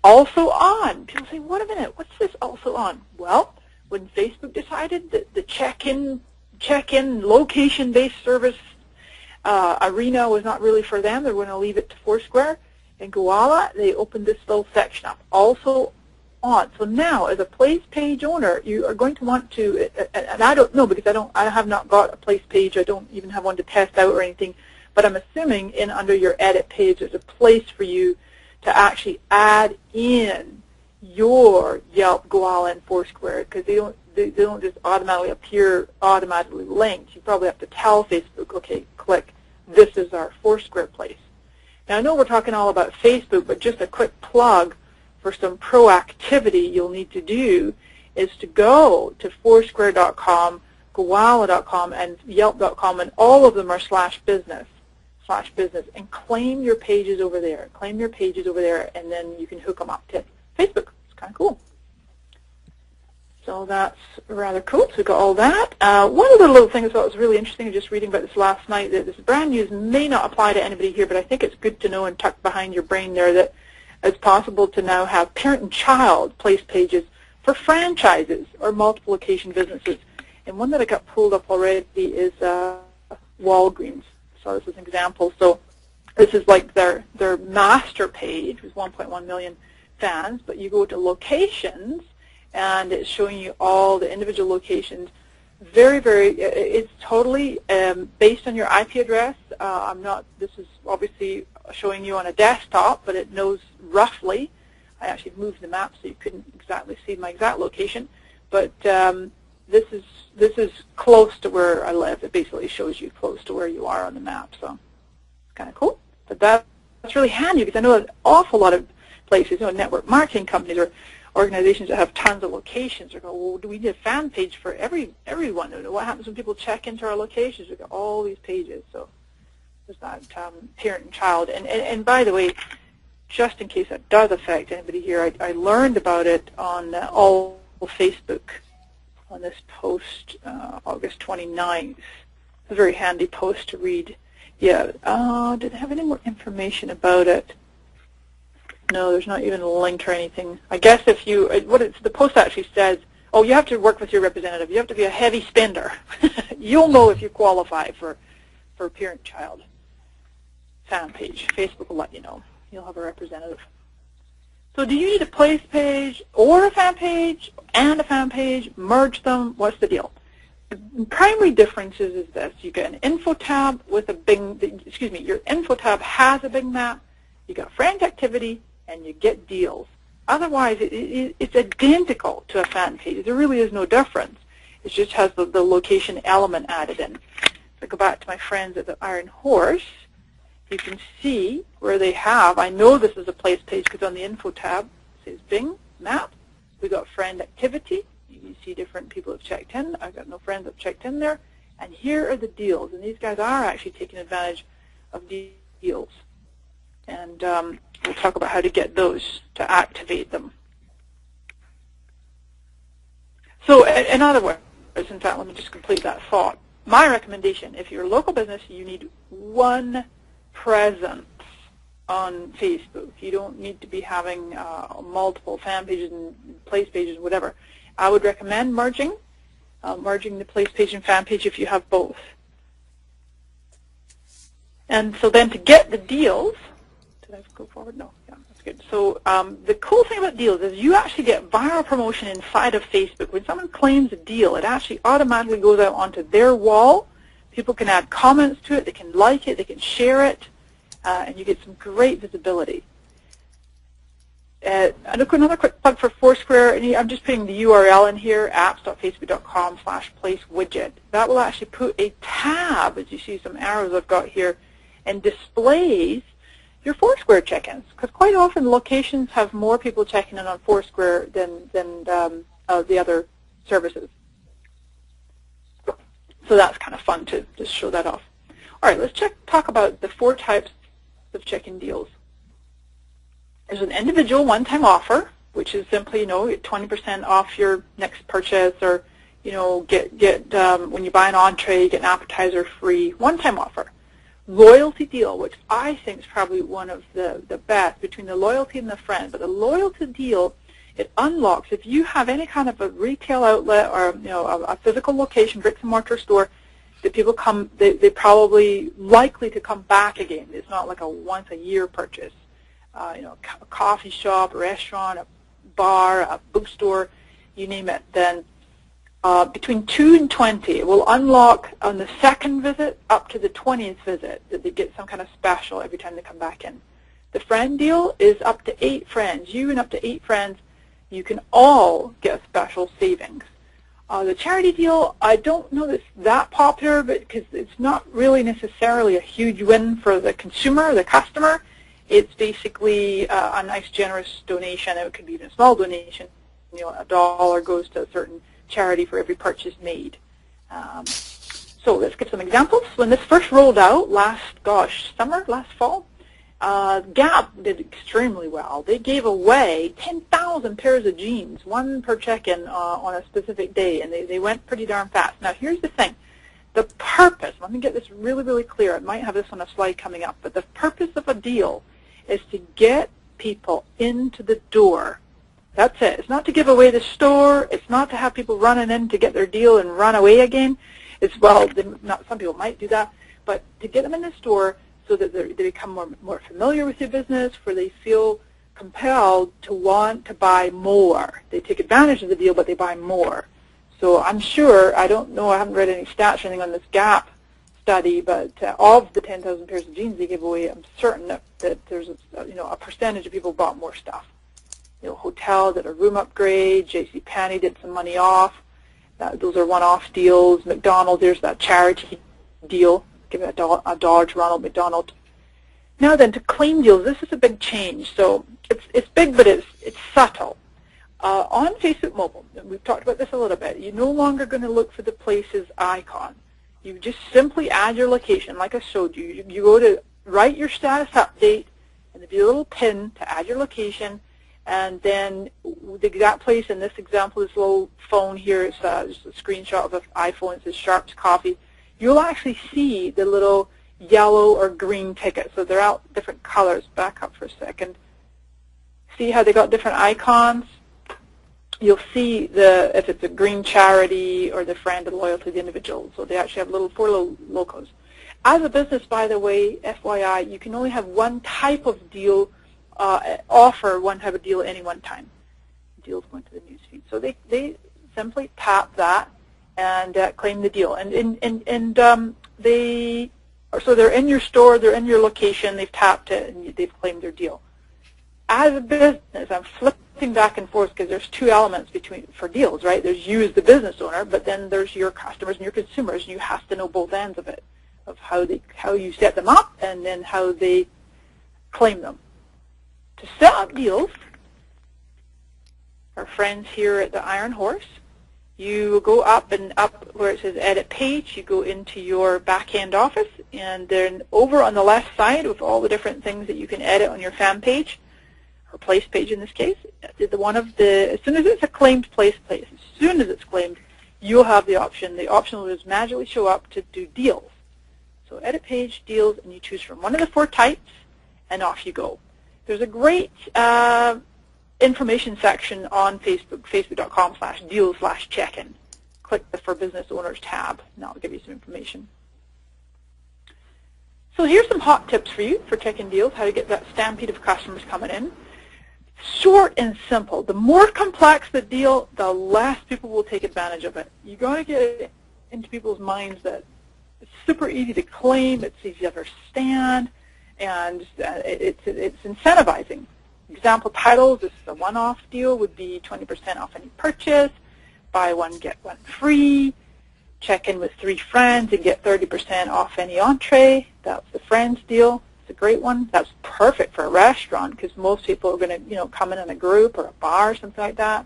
Also on. People say, wait a minute, what's this also on? Well, when Facebook decided that the check-in location-based service arena was not really for them, they're going to leave it to Foursquare and Koala, they opened this little section up. Also on. So now, as a place page owner, you are going to want to, and I don't know because I have not got a place page. I don't even have one to test out or anything. But I'm assuming under your edit page, there's a place for you to actually add in your Yelp, Koala, and Foursquare, because they don't just automatically linked. You probably have to tell Facebook, okay, click, this is our Foursquare place. Now I know we're talking all about Facebook, but just a quick plug for some proactivity you'll need to do is to go to Foursquare.com, Koala.com, and Yelp.com, and all of them are /business, and claim your pages over there. Claim your pages over there, and then you can hook them up to Facebook. It's kind of cool. So that's rather cool. So we got all that. One other little thing I thought was really interesting, just reading about this last night, that this brand news may not apply to anybody here, but I think it's good to know and tuck behind your brain there that it's possible to now have parent and child place pages for franchises or multiple location businesses. And one that I got pulled up already is Walgreens. So this is an example. So this is like their master page with 1.1 million fans, but you go to locations, and it's showing you all the individual locations. It's totally based on your IP address. This is obviously showing you on a desktop, but it knows roughly. I actually moved the map so you couldn't exactly see my exact location, but this is close to where I live. It basically shows you close to where you are on the map, so it's kind of cool. But that's really handy because I know an awful lot of places, network marketing companies or organizations that have tons of locations are going, well, do we need a fan page for everyone? What happens when people check into our locations? We've got all these pages, so there's that parent and child. And by the way, just in case that does affect anybody here, I learned about it on all Facebook on this post, August 29th. It's a very handy post to read. Yeah, did it have any more information about it? No, there's not even a link or anything. I guess if you, the post actually says, oh, you have to work with your representative. You have to be a heavy spender. You'll know if you qualify for parent-child fan page. Facebook will let you know. You'll have a representative. So do you need a place page or a fan page and a fan page? Merge them. What's the deal? The primary difference is this. You get an info tab with a big, your info tab has a big map. You got friend activity, and you get deals. Otherwise, it's identical to a fan page. There really is no difference. It just has the location element added in. If I go back to my friends at the Iron Horse, you can see where they have, I know this is a place page because on the info tab it says Bing, map. We got friend activity. You see different people have checked in. I've got no friends that have checked in there. And here are the deals. And these guys are actually taking advantage of deals. And we'll talk about how to get those to activate them. So in other words, in fact, let me just complete that thought. My recommendation, if you're a local business, you need one presence on Facebook. You don't need to be having multiple fan pages and place pages, whatever. I would recommend merging the place page and fan page if you have both. And so then to get the deals, did I go forward? No. Yeah, that's good. So the cool thing about deals is you actually get viral promotion inside of Facebook. When someone claims a deal, it actually automatically goes out onto their wall. People can add comments to it. They can like it. They can share it. And you get some great visibility. And another quick plug for Foursquare. And I'm just putting the URL in here, apps.facebook.com/placewidget. That will actually put a tab, as you see some arrows I've got here, and displays your Foursquare check-ins, because quite often locations have more people checking in on Foursquare than the other services. So that's kind of fun to just show that off. All right, let's talk about the 4 types of check-in deals. There's an individual one-time offer, which is simply, 20% off your next purchase, or get when you buy an entree, you get an appetizer free. One-time offer. Loyalty deal, which I think is probably one of the best between the loyalty and the friend. But the loyalty deal, it unlocks, if you have any kind of a retail outlet or a physical location, bricks and mortar store, that people come, they probably likely to come back again. It's not like a once a year purchase. A coffee shop, a restaurant, a bar, a bookstore, you name it. Then between 2 and 20, it will unlock on the second visit up to the 20th visit that they get some kind of special every time they come back in. The friend deal is up to 8 friends. You and up to 8 friends, you can all get a special savings. The charity deal, I don't know that it's that popular, but because it's not really necessarily a huge win for the consumer, the customer. It's basically a nice, generous donation. It could be even a small donation. $1 goes to a certain charity for every purchase made. So let's give some examples. When this first rolled out last fall, Gap did extremely well. They gave away 10,000 pairs of jeans, 1 per check-in on a specific day, and they went pretty darn fast. Now here's the thing. The purpose, let me get this really, really clear. I might have this on a slide coming up, but the purpose of a deal is to get people into the door. That's it. It's not to give away the store. It's not to have people running in to get their deal and run away again. It's, well, some people might do that, but to get them in the store so that they become more familiar with your business, where they feel compelled to want to buy more. They take advantage of the deal, but they buy more. So I'm sure, I don't know, I haven't read any stats or anything on this Gap study, but of the 10,000 pairs of jeans they give away, I'm certain that there's a percentage of people bought more stuff. Hotel did a room upgrade, JCPenney did some money off. Those are one-off deals. McDonald's, there's that charity deal, give $1 to Ronald McDonald. Now then, to claim deals, this is a big change. So it's big, but it's subtle. On Facebook Mobile, and we've talked about this a little bit, you're no longer going to look for the places icon. You just simply add your location, like I showed you. You go to write your status update, and there'll be a little pin to add your location, and then the exact place in this example, this little phone here, it's just a screenshot of an iPhone. It says Sharp's Coffee. You'll actually see the little yellow or green ticket. So they're out different colors. Back up for a second. See how they got different icons? You'll see if it's a green charity or the friend and loyal to the individual. So they actually have four little logos. As a business, by the way, FYI, you can only have one type of deal, offer one type of deal at any one time. Deals going to the newsfeed. So they simply tap that and claim the deal. So they're in your store, they're in your location, they've tapped it, and they've claimed their deal. As a business, I'm flipping back and forth because there's two elements for deals, right? There's you as the business owner, but then there's your customers and your consumers, and you have to know both ends of it, of how you set them up and then how they claim them. To set up deals, our friends here at the Iron Horse, you go up where it says Edit Page. You go into your back-end office, and then over on the left side with all the different things that you can edit on your fan page, or place page in this case, as soon as it's a claimed place, as soon as it's claimed, you'll have the option. The option will just magically show up to do deals. So Edit Page, Deals, and you choose from one of the four types, and off you go. There's a great information section on Facebook, facebook.com/deals/check-in. Click the For Business Owners tab, and that'll give you some information. So here's some hot tips for you for check-in deals, how to get that stampede of customers coming in. Short and simple. The more complex the deal, the less people will take advantage of it. You got to get it into people's minds that it's super easy to claim, it's easy to understand, and it's incentivizing. Example titles, this is a one-off deal, would be 20% off any purchase, buy one, get one free, check in with 3 friends and get 30% off any entree. That's the friends deal. It's a great one. That's perfect for a restaurant because most people are going to come in a group or a bar or something like that.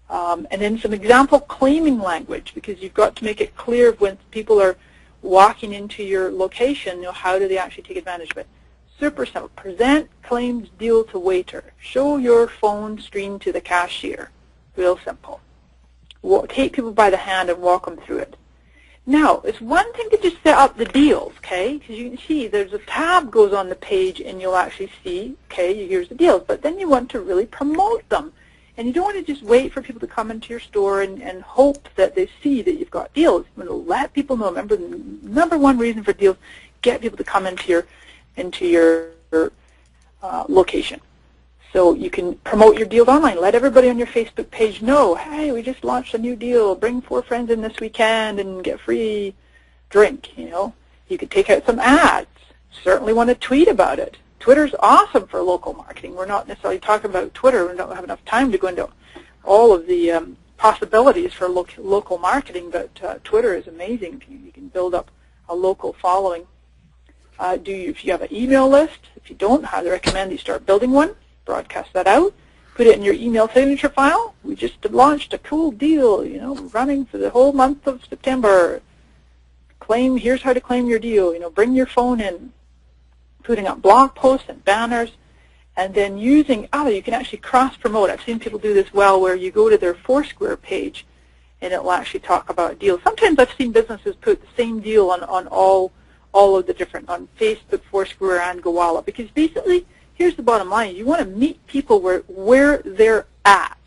And then some example claiming language, because you've got to make it clear when people are walking into your location, how do they actually take advantage of it. Super simple. Present claimed deal to waiter. Show your phone screen to the cashier. Real simple. Take people by the hand and walk them through it. Now, it's one thing to just set up the deals, okay? Because you can see there's a tab goes on the page and you'll actually see, okay, here's the deals. But then you want to really promote them. And you don't want to just wait for people to come into your store and hope that they see that you've got deals. You want to let people know. Remember, the number one reason for deals, get people to come into your location. So you can promote your deals online. Let everybody on your Facebook page know, hey, we just launched a new deal. Bring 4 friends in this weekend and get free drink, You could take out some ads. Certainly want to tweet about it. Twitter's awesome for local marketing. We're not necessarily talking about Twitter. We don't have enough time to go into all of the possibilities for local marketing, but Twitter is amazing. You can build up a local following. If you have an email list, if you don't, I highly recommend you start building one. Broadcast that out. Put it in your email signature file. We just launched a cool deal, running for the whole month of September. Here's how to claim your deal. Bring your phone in. Putting up blog posts and banners, and then using you can actually cross-promote. I've seen people do this well, where you go to their Foursquare page, and it will actually talk about deals. Sometimes I've seen businesses put the same deal on all of the different, on Facebook, Foursquare, and Gowalla, because basically, here's the bottom line. You want to meet people where they're at.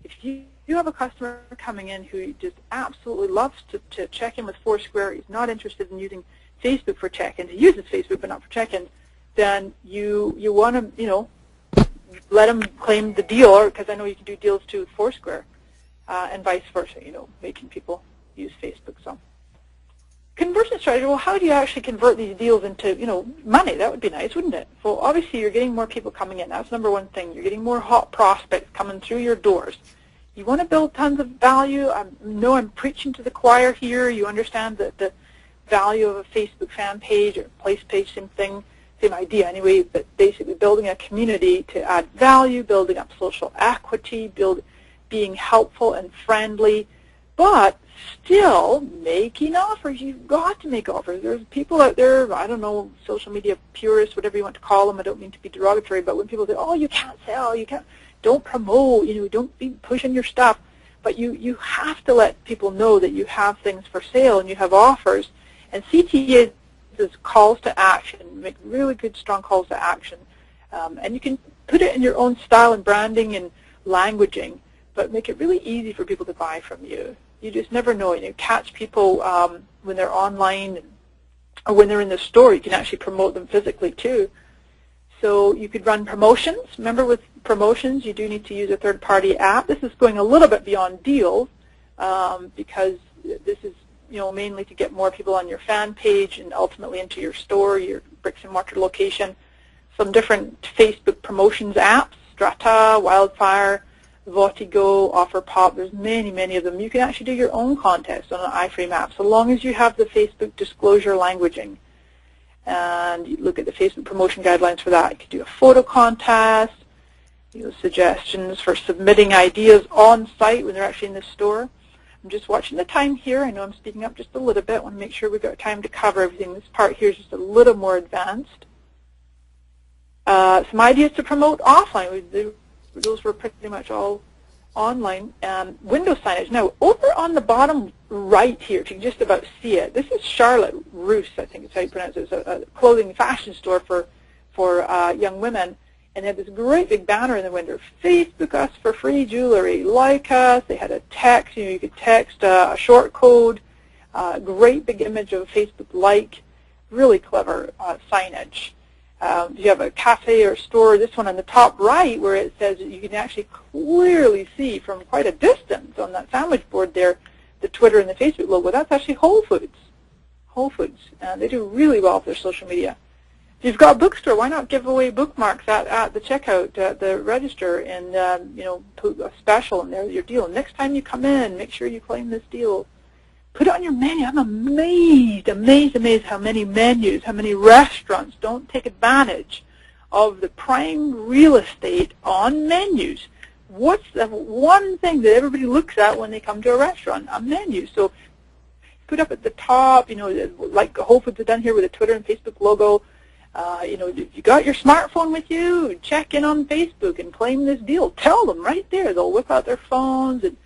If you have a customer coming in who just absolutely loves to check in with Foursquare, he's not interested in using Facebook for check-ins, he uses Facebook but not for check-ins, then you want to, let them claim the deal, because I know you can do deals too with Foursquare, and vice versa, making people use Facebook. So conversion strategy, well, how do you actually convert these deals into, money? That would be nice, wouldn't it? Well, obviously you're getting more people coming in. That's number one thing. You're getting more hot prospects coming through your doors. You want to build tons of value. I know I'm preaching to the choir here. You understand that the value of a Facebook fan page or place page, same thing, same idea anyway, but basically building a community to add value, building up social equity, being helpful and friendly, but still making offers. You've got to make offers. There's people out there, I don't know, social media purists, whatever you want to call them. I don't mean to be derogatory, but when people say, oh, you can't sell, don't promote, don't be pushing your stuff. But you have to let people know that you have things for sale and you have offers. And CTA is calls to action. Make really good, strong calls to action. And you can put it in your own style and branding and languaging, but make it really easy for people to buy from you. You just never know. You catch people when they're online or when they're in the store. You can actually promote them physically too. So you could run promotions. Remember, with promotions, you do need to use a third-party app. This is going a little bit beyond deals because this is mainly to get more people on your fan page and ultimately into your store, your bricks-and-mortar location. Some different Facebook promotions apps, Strata, Wildfire, Votigo, OfferPop. There's many, many of them. You can actually do your own contest on an iframe app, so long as you have the Facebook disclosure languaging. And you look at the Facebook promotion guidelines for that. You could do a photo contest, suggestions for submitting ideas on site when they're actually in the store. I'm just watching the time here. I know I'm speaking up just a little bit. I want to make sure we've got time to cover everything. This part here is just a little more advanced. Some ideas to promote offline. Those were pretty much all online. Window signage. Now, over on the bottom right here, if you can just about see it, this is Charlotte Russe, I think is how you pronounce it. It's a clothing fashion store for young women. And they had this great big banner in the window, Facebook us for free jewelry, like us. They had a text, you could text a short code, great big image of a Facebook like, really clever signage. You have a cafe or store, this one on the top right where it says you can actually clearly see from quite a distance on that sandwich board there the Twitter and the Facebook logo. That's actually Whole Foods. Whole Foods. They do really well with their social media. If you've got a bookstore, why not give away bookmarks at the checkout, at the register, and put a special in there, your deal. Next time you come in, make sure you claim this deal. Put it on your menu. I'm amazed how many menus, how many restaurants don't take advantage of the prime real estate on menus. What's the one thing that everybody looks at when they come to a restaurant? A menu. So put up at the top, like Whole Foods have done here with the Twitter and Facebook logo. If you got your smartphone with you, check in on Facebook and claim this deal. Tell them right there. They'll whip out their phones. And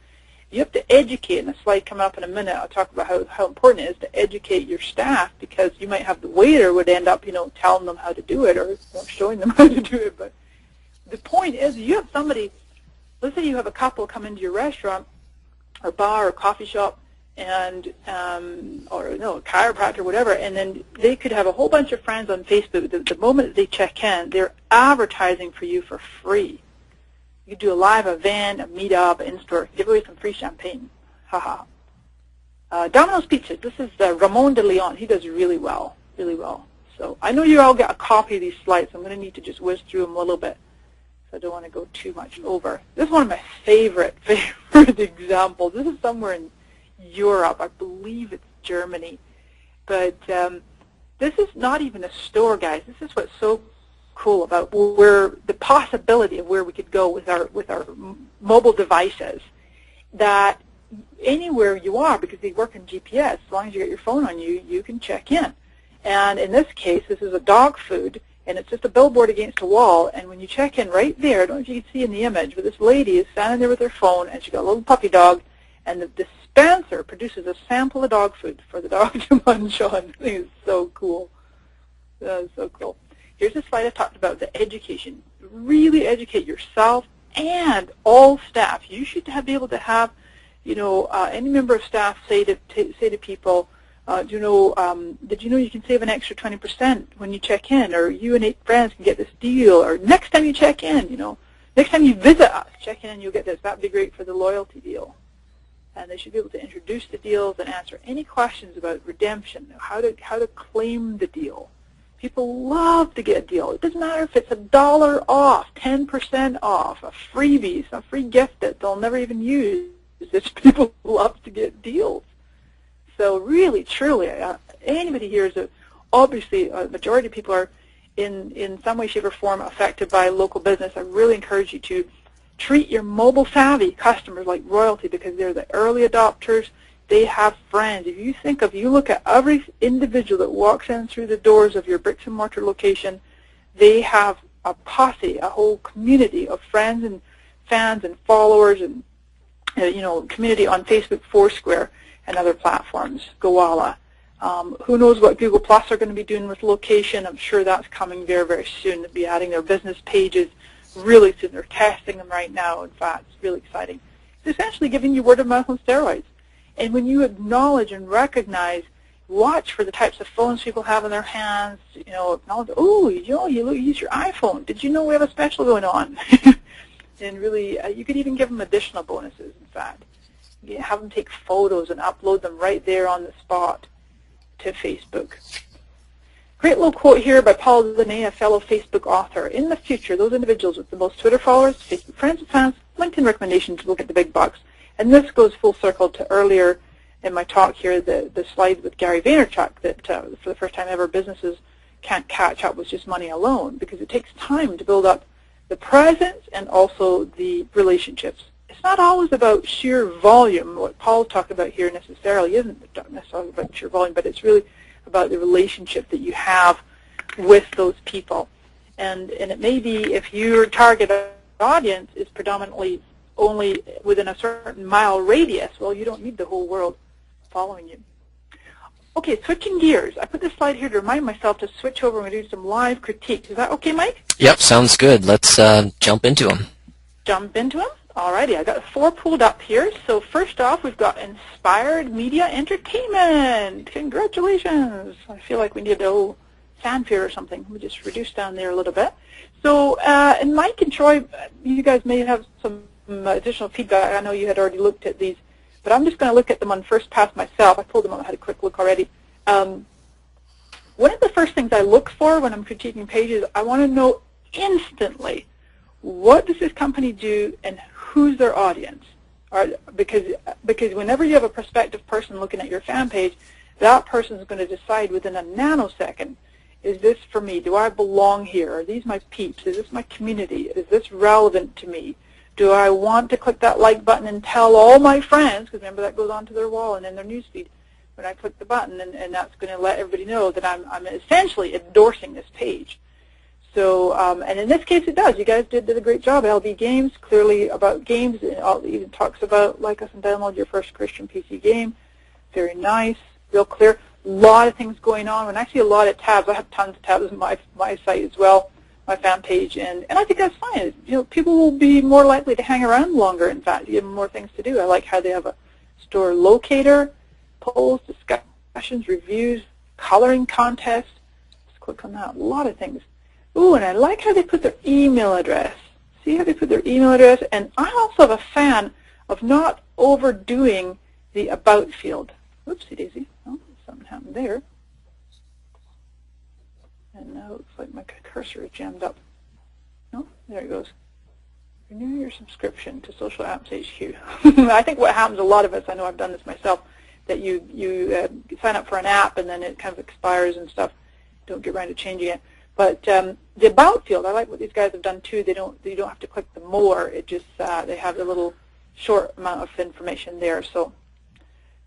you have to educate. In a slide coming up in a minute, I'll talk about how important it is to educate your staff, because you might have the waiter would end up, telling them how to do it or showing them how to do it. But the point is, you have somebody, let's say you have a couple come into your restaurant or bar or coffee shop, and or a chiropractor, whatever, and then they could have a whole bunch of friends on Facebook. The moment they check in, they're advertising for you for free. You could do a live event, a meetup, in-store, give away some free champagne. Haha. Domino's Pizza. This is Ramon de Leon. He does really well, really well. So I know you all got a copy of these slides. I'm going to need to just whiz through them a little bit. So I don't want to go too much over. This is one of my favorite examples. This is somewhere in Europe. I believe it's Germany. But this is not even a store, guys. This is what's so cool about where the possibility of where we could go with our mobile devices, that anywhere you are, because they work in GPS, as long as you get your phone on you, you can check in. And in this case, this is a dog food, and it's just a billboard against a wall, and when you check in right there, I don't know if you can see in the image, but this lady is standing there with her phone, and she's got a little puppy dog, and the dispenser produces a sample of dog food for the dog to munch on. I think it's so cool. That is so cool. Here's a slide I talked about, the education. Really educate yourself and all staff. You should be able to have, any member of staff say to people, Did you know you can save an extra 20% when you check in? Or you and 8 friends can get this deal. Or next time you check in, next time you visit us, check in and you'll get this. That would be great for the loyalty deal. And they should be able to introduce the deals and answer any questions about redemption, how to claim the deal. People love to get a deal. It doesn't matter if it's $1 off, 10% off, a freebie, some free gift that they'll never even use. People love to get deals. So really, truly, anybody here is obviously a majority of people are in some way, shape, or form affected by local business. I really encourage you to treat your mobile savvy customers like royalty because they're the early adopters. They have friends. If you look at every individual that walks in through the doors of your bricks and mortar location, they have a posse, a whole community of friends and fans and followers and community on Facebook, Foursquare, and other platforms, Gowalla. Who knows what Google Plus are going to be doing with location. I'm sure that's coming very, very soon. They'll be adding their business pages really soon. They're testing them right now. In fact, it's really exciting. It's essentially giving you word of mouth on steroids. And when you acknowledge and recognize, watch for the types of phones people have in their hands, acknowledge, you use your iPhone. Did you know we have a special going on? And really, you could even give them additional bonuses, in fact. Have them take photos and upload them right there on the spot to Facebook. Great little quote here by Paul Zane, a fellow Facebook author. In the future, those individuals with the most Twitter followers, Facebook friends and fans, LinkedIn recommendations will get the big bucks. And this goes full circle to earlier in my talk here, the slide with Gary Vaynerchuk, that for the first time ever, businesses can't catch up with just money alone because it takes time to build up the presence and also the relationships. It's not always about sheer volume. What Paul's talking about here necessarily isn't necessarily about sheer volume, but it's really about the relationship that you have with those people. And it may be if your target audience is predominantly only within a certain mile radius, well, you don't need the whole world following you. Okay, switching gears. I put this slide here to remind myself to switch over and we're going to do some live critiques. Is that okay, Mike? Yep, sounds good. Let's jump into them. Jump into them? Alrighty, I got 4 pulled up here. So first off, we've got Inspired Media Entertainment. Congratulations. I feel like we need a little fanfare or something. We just reduce down there a little bit. So, and Mike and Troy, you guys may have some additional feedback. I know you had already looked at these, but I'm just going to look at them on first pass myself. I pulled them up. I had a quick look already. One of the first things I look for when I'm critiquing pages, I want to know instantly, what does this company do and who's their audience? Because whenever you have a prospective person looking at your fan page, that person is going to decide within a nanosecond, is this for me? Do I belong here? Are these my peeps? Is this my community? Is this relevant to me? Do I want to click that like button and tell all my friends, because remember that goes onto their wall and in their newsfeed when I click the button, and that's going to let everybody know that I'm essentially endorsing this page. So, and in this case it does. You guys did a great job. LB Games, clearly about games. It even talks about like us and download your first Christian PC game. Very nice, real clear. A lot of things going on. When I see a lot of tabs, I have tons of tabs on my site as well, my fan page, and I think that's fine. People will be more likely to hang around longer. In fact, you give them more things to do. I like how they have a store locator, polls, discussions, reviews, coloring contests. Let's click on that. A lot of things. Ooh, and I like how they put their email address. See how they put their email address? And I'm also a fan of not overdoing the about field. Oopsie daisy. Oh, something happened there. And now it looks like my cursor is jammed up. No, there it goes. Renew your subscription to Social Apps HQ. I think what happens, a lot of us, I know I've done this myself, that you sign up for an app and then it kind of expires and stuff. Don't get around to changing it. But the about field, I like what these guys have done too. You don't have to click the more. It just they have a little short amount of information there. So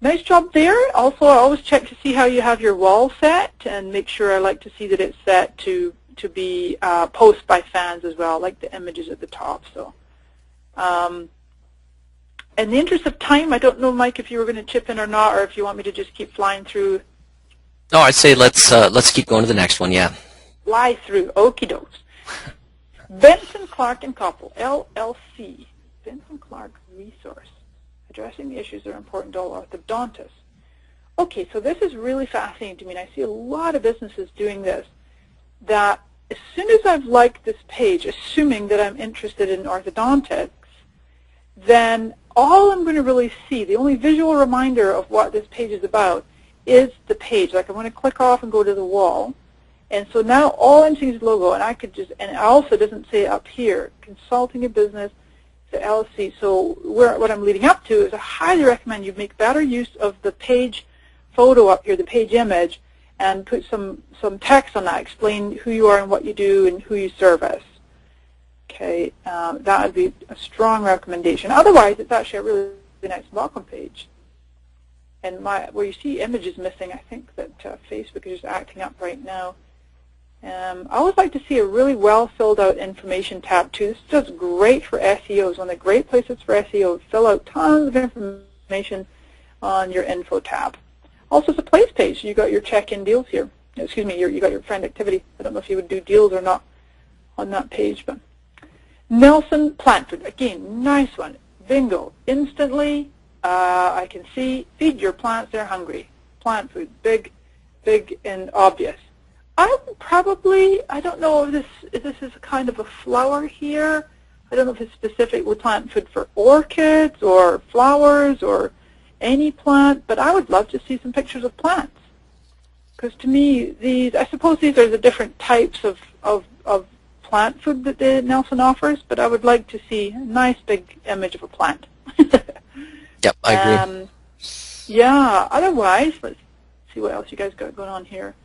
nice job there. Also, I always check to see how you have your wall set and make sure. I like to see that it's set to be post by fans as well. I like the images at the top. So, in the interest of time, I don't know, Mike, if you were going to chip in or not, or if you want me to just keep flying through. No, I'd say let's keep going to the next one. Yeah. Fly through. Okie dokes. Benson, Clark and Koppel, LLC. Benson Clark Resource. Addressing the issues that are important to all orthodontists. Okay, so this is really fascinating to me, and I see a lot of businesses doing this, that as soon as I've liked this page, assuming that I'm interested in orthodontics, then all I'm going to really see, the only visual reminder of what this page is about, is the page. Like, I want to click off and go to the wall. And so now all I'm seeing is the logo, and I could just, and it also doesn't say up here, consulting a business, the LLC. So what I'm leading up to is I highly recommend you make better use of the page photo up here, the page image, and put some text on that, explain who you are and what you do and who you service. Okay, that would be a strong recommendation. Otherwise, it's actually a really nice welcome page. And where you see images missing, I think that Facebook is just acting up right now. I always like to see a really well filled out information tab too. This is just great for SEO. It's one of the great places for SEO. Fill out tons of information on your info tab. Also, it's a place page. You got your check-in deals here. Excuse me, you got your friend activity. I don't know if you would do deals or not on that page, but Nelson Plant Food, again, nice one. Bingo. Instantly, I can see, feed your plants, they're hungry. Plant food, big and obvious. I would probably, I don't know if this is kind of a flower here. I don't know if it's specific with plant food for orchids or flowers or any plant, but I would love to see some pictures of plants. Because to me, I suppose these are the different types of plant food that the Nelson offers, but I would like to see a nice big image of a plant. Yep, I agree. Yeah, otherwise, let's see what else you guys got going on here.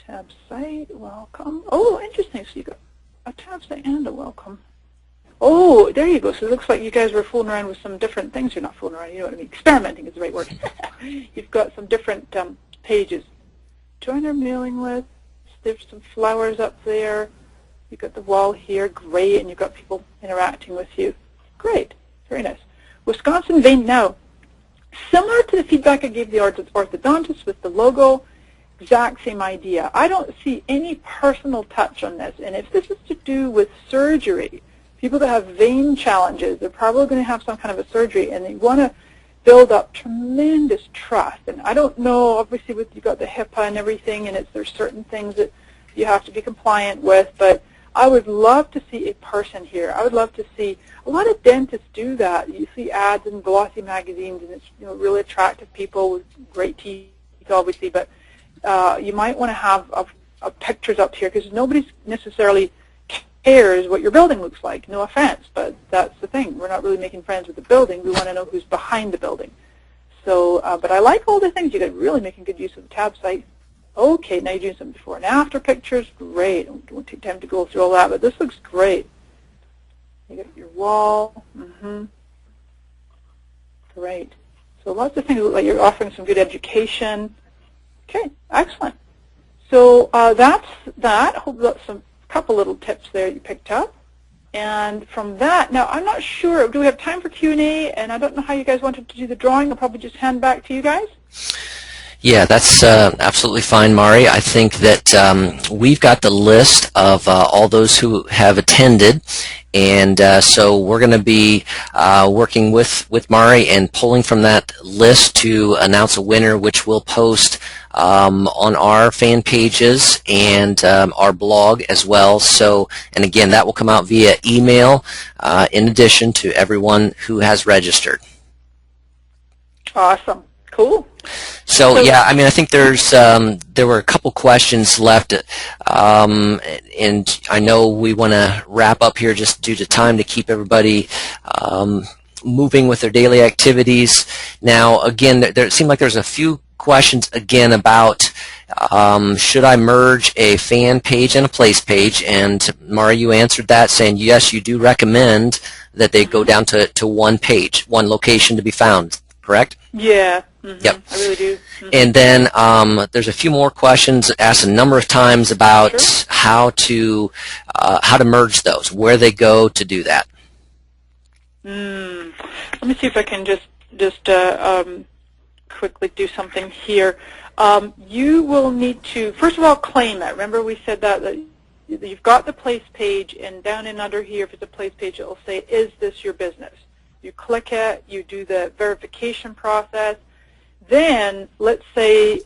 TabSite, welcome. Oh, interesting. So you got a TabSite and a welcome. Oh, there you go. So it looks like you guys were fooling around with some different things. You're not fooling around, you know what I mean. Experimenting is the right word. You've got some different pages. Join our mailing list. There's some flowers up there. You've got the wall here. Great. And you've got people interacting with you. Great. Very nice. Wisconsin Vein Now. Similar to the feedback I gave the orthodontist with the logo, exact same idea. I don't see any personal touch on this. And if this is to do with surgery, people that have vein challenges, they're probably going to have some kind of a surgery, and they want to build up tremendous trust. And I don't know, obviously, you got the HIPAA and everything, and there's certain things that you have to be compliant with, but I would love to see a person here. I would love to see, a lot of dentists do that. You see ads in glossy magazines, and it's really attractive people with great teeth, obviously, but you might want to have pictures up here, because nobody necessarily cares what your building looks like. No offense, but that's the thing. We're not really making friends with the building. We want to know who's behind the building. So, but I like all the things. You got really making good use of the TabSite. Okay, now you're doing some before and after pictures. Great. It won't take time to go through all that, but this looks great. You got your wall. Great. So lots of things look like you're offering some good education. Okay, excellent. So that's that. I hope that's a couple little tips there you picked up. And from that, now I'm not sure, do we have time for Q&A? And I don't know how you guys wanted to do the drawing. I'll probably just hand back to you guys. Yeah, that's absolutely fine, Mari. I think that we've got the list of all those who have attended, and so we're going to be working with Mari and pulling from that list to announce a winner, which we'll post on our fan pages and our blog as well. So, and again, that will come out via email in addition to everyone who has registered. Awesome. Cool. So yeah, I mean, I think there were a couple questions left, and I know we want to wrap up here just due to time to keep everybody moving with their daily activities. Now, again, there seemed like there's a few questions again about should I merge a fan page and a place page, and Mari, you answered that saying yes, you do recommend that they go down to one page, one location to be found, correct? Yeah. Yep. I really do. And then there's a few more questions asked a number of times about how to merge those, where they go to do that. Let me see if I can just quickly do something here. You will need to, first of all, claim it. Remember we said that you've got the place page, and down and under here, if it's a place page, it will say, is this your business? You click it, you do the verification process. Then let's say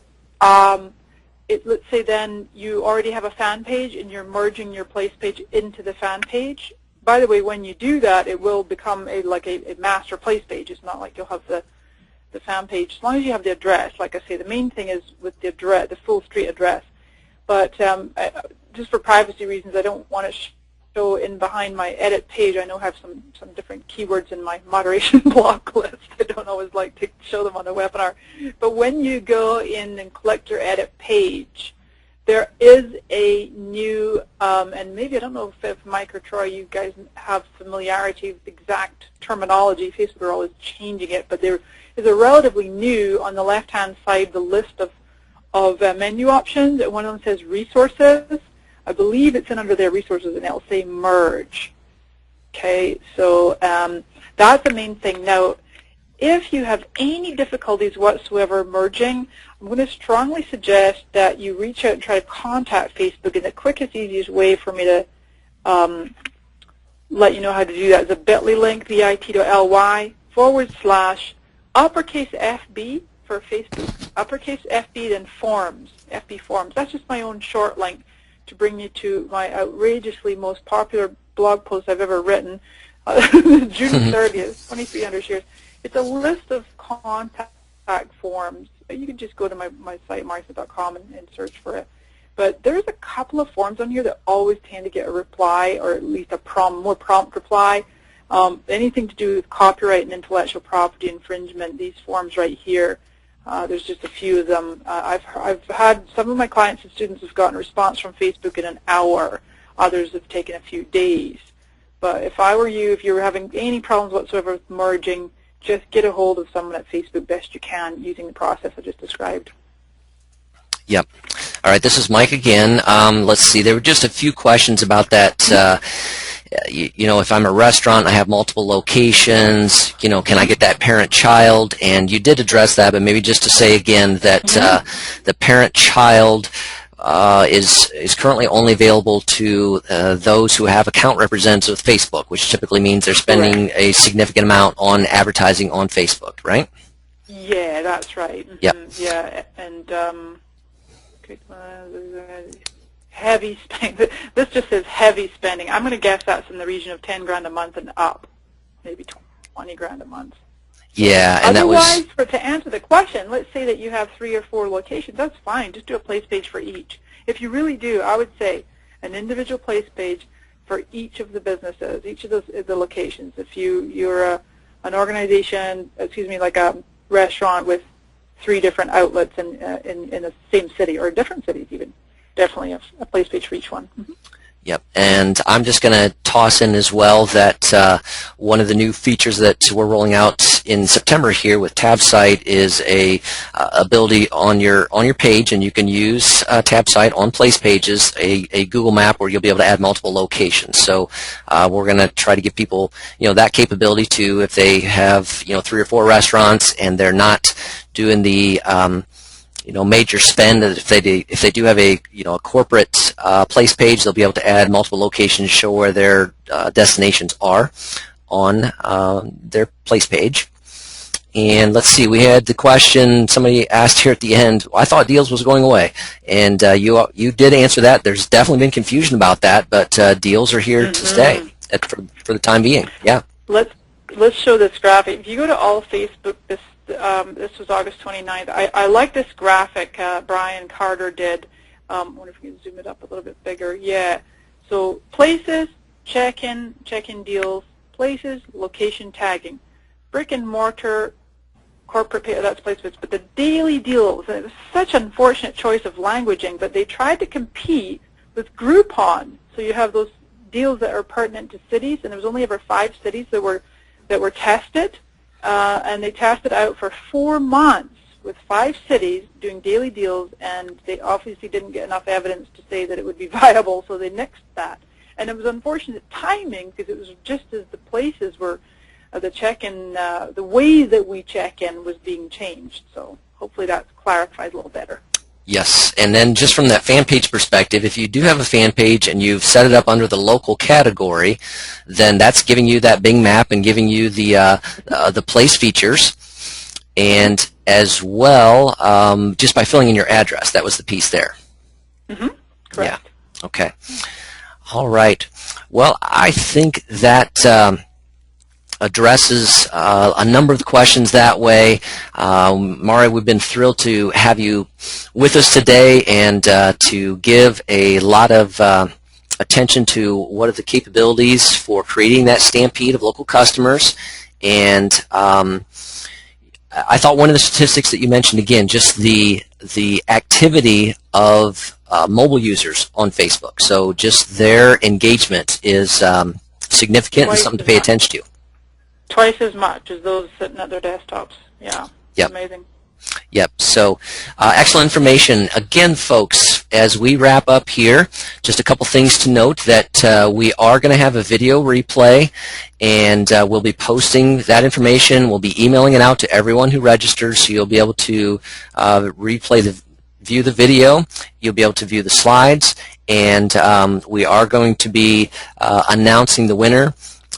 then you already have a fan page and you're merging your place page into the fan page. By the way, when you do that, it will become like a master place page. It's not like you'll have the fan page. As long as you have the address, like I say, the main thing is with the address, the full street address. But just for privacy reasons, I don't want to show in behind my edit page. I know I have some different keywords in my moderation block list. I don't always like to show them on the webinar. But when you go in and click your edit page, there is a new, and maybe I don't know if Mike or Troy, you guys have familiarity with the exact terminology. Facebook are always changing it, but there is a relatively new, on the left-hand side, the list of menu options. One of them says resources. I believe it's in under their resources, and it'll say merge. Okay, so that's the main thing. Now, if you have any difficulties whatsoever merging, I'm going to strongly suggest that you reach out and try to contact Facebook. And the quickest, easiest way for me to let you know how to do that is a bit.ly link, bit.ly/uppercase FB for Facebook, uppercase FB, then forms, FB forms. That's just my own short link to bring you to my outrageously most popular blog post I've ever written, June 30th, 2,300 shares. It's a list of contact forms. You can just go to my site, martha.com, and search for it. But there's a couple of forms on here that always tend to get a reply, or at least a more prompt reply. Anything to do with copyright and intellectual property infringement, these forms right here, there's just a few of them. I've had some of my clients and students have gotten a response from Facebook in an hour. Others have taken a few days. But if I were you, if you were having any problems whatsoever with merging, just get a hold of someone at Facebook best you can using the process I just described. Yep. All right, this is Mike again. Let's see, there were just a few questions about that. You know, if I'm a restaurant, I have multiple locations, you know, can I get that parent-child? And you did address that, but maybe just to say again that the parent-child is currently only available to those who have account representatives with Facebook, which typically means they're spending a significant amount on advertising on Facebook, right? Yeah, that's right. Yep. Yeah, and heavy spending. This just says heavy spending. I'm going to guess that's in the region of 10 grand a month and up, maybe 20 grand a month. Yeah, and otherwise, to answer the question, let's say that you have 3 or 4 locations. That's fine. Just do a place page for each. If you really do, I would say an individual place page for each of the businesses, each of the locations. If you're an organization, like a restaurant with 3 different outlets in the same city or different cities even, definitely a place page for each one. Mm-hmm. Yep, and I'm just going to toss in as well that one of the new features that we're rolling out in September here with TabSite is a ability on your page, and you can use TabSite on place pages, a Google map where you'll be able to add multiple locations. So we're going to try to give people, you know, that capability too if they have, you know, 3 or 4 restaurants and they're not doing the you know, major spend. If they do have a, you know, a corporate place page, they'll be able to add multiple locations, show where their destinations are on their place page. And let's see, we had the question somebody asked here at the end. I thought Deals was going away, and you did answer that. There's definitely been confusion about that, but Deals are here to stay for the time being. Yeah. Let's show this graphic. If you go to all Facebook, this was August 29th. I like this graphic Brian Carter did. I wonder if we can zoom it up a little bit bigger. Yeah. So places, check-in deals, places, location tagging, brick and mortar, corporate pay, that's placements, but the daily deals, and it was such an unfortunate choice of languaging, but they tried to compete with Groupon. So you have those deals that are pertinent to cities, and there was only ever 5 cities that were tested. And they tested out for 4 months with 5 cities doing daily deals, and they obviously didn't get enough evidence to say that it would be viable, so they nixed that. And it was unfortunate timing because it was just as the places were, the check-in, the way that we check in was being changed. So hopefully that clarifies a little better. Yes, and then just from that fan page perspective, if you do have a fan page and you've set it up under the local category, then that's giving you that Bing map and giving you the place features. and as well, just by filling in your address. That was the piece there. Mm-hmm. Correct. Yeah. Okay. All right. Well, I think that addresses a number of the questions that way. Mari, we've been thrilled to have you with us today and to give a lot of attention to what are the capabilities for creating that stampede of local customers. And I thought one of the statistics that you mentioned, again, just the activity of mobile users on Facebook. So just their engagement is significant and something to pay attention to. Twice as much as those sitting at their desktops. Yeah. Yep. Amazing. Yep. So excellent information. Again, folks, as we wrap up here, just a couple things to note that we are going to have a video replay, and we'll be posting that information. We'll be emailing it out to everyone who registers, so you'll be able to view the video. You'll be able to view the slides, and we are going to be announcing the winner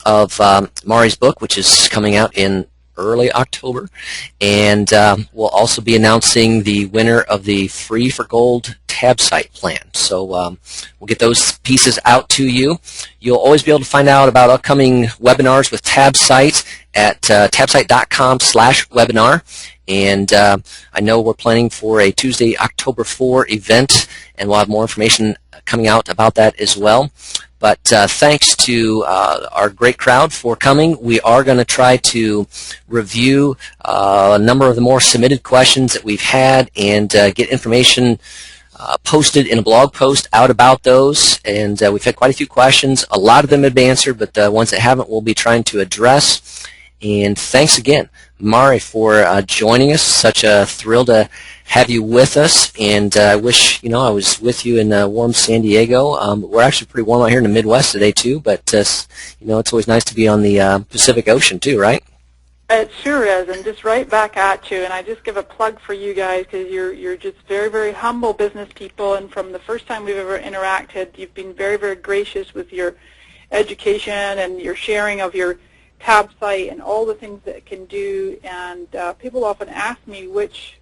of Mari's book, which is coming out in early October, and we'll also be announcing the winner of the Free for Gold TabSite plan. So we'll get those pieces out to you. You'll always be able to find out about upcoming webinars with TabSite at tabsite.com/webinar. And I know we're planning for a Tuesday, October 4 event, and we'll have more information coming out about that as well. But thanks to our great crowd for coming. We are going to try to review a number of the more submitted questions that we've had and get information posted in a blog post out about those. And we've had quite a few questions. A lot of them have been answered, but the ones that haven't we'll be trying to address. And thanks again, Mari, for joining us. Such a thrill to have you with us, and I wish I was with you in warm San Diego. We're actually pretty warm out here in the Midwest today too, but it's always nice to be on the Pacific Ocean too, right? It sure is, and just right back at you. And I just give a plug for you guys because you're just very, very humble business people, and from the first time we've ever interacted, you've been very, very gracious with your education and your sharing of your TabSite and all the things that it can do. And people often ask me which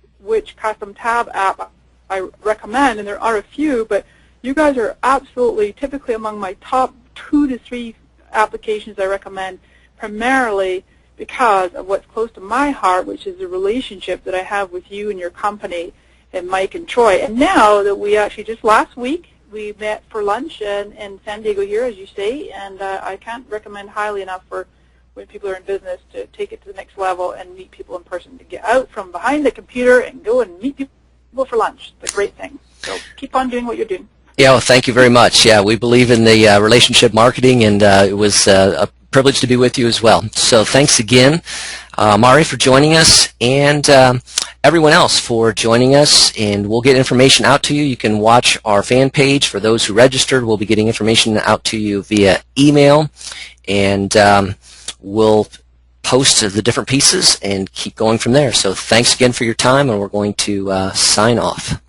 custom tab app I recommend, and there are a few, but you guys are absolutely typically among my top 2 to 3 applications I recommend, primarily because of what's close to my heart, which is the relationship that I have with you and your company, and Mike and Troy. And now that we actually, just last week, we met for lunch in San Diego here, as you say, and I can't recommend highly enough for when people are in business to take it to the next level and meet people in person, to get out from behind the computer and go and meet people for lunch. It's a great thing. So keep on doing what you're doing. Yeah, well, thank you very much. Yeah, we believe in the relationship marketing, and it was a privilege to be with you as well. So thanks again, Mari, for joining us, and everyone else for joining us. And we'll get information out to you. You can watch our fan page. For those who registered, we'll be getting information out to you via email, and we'll post the different pieces and keep going from there. So thanks again for your time, and we're going to sign off.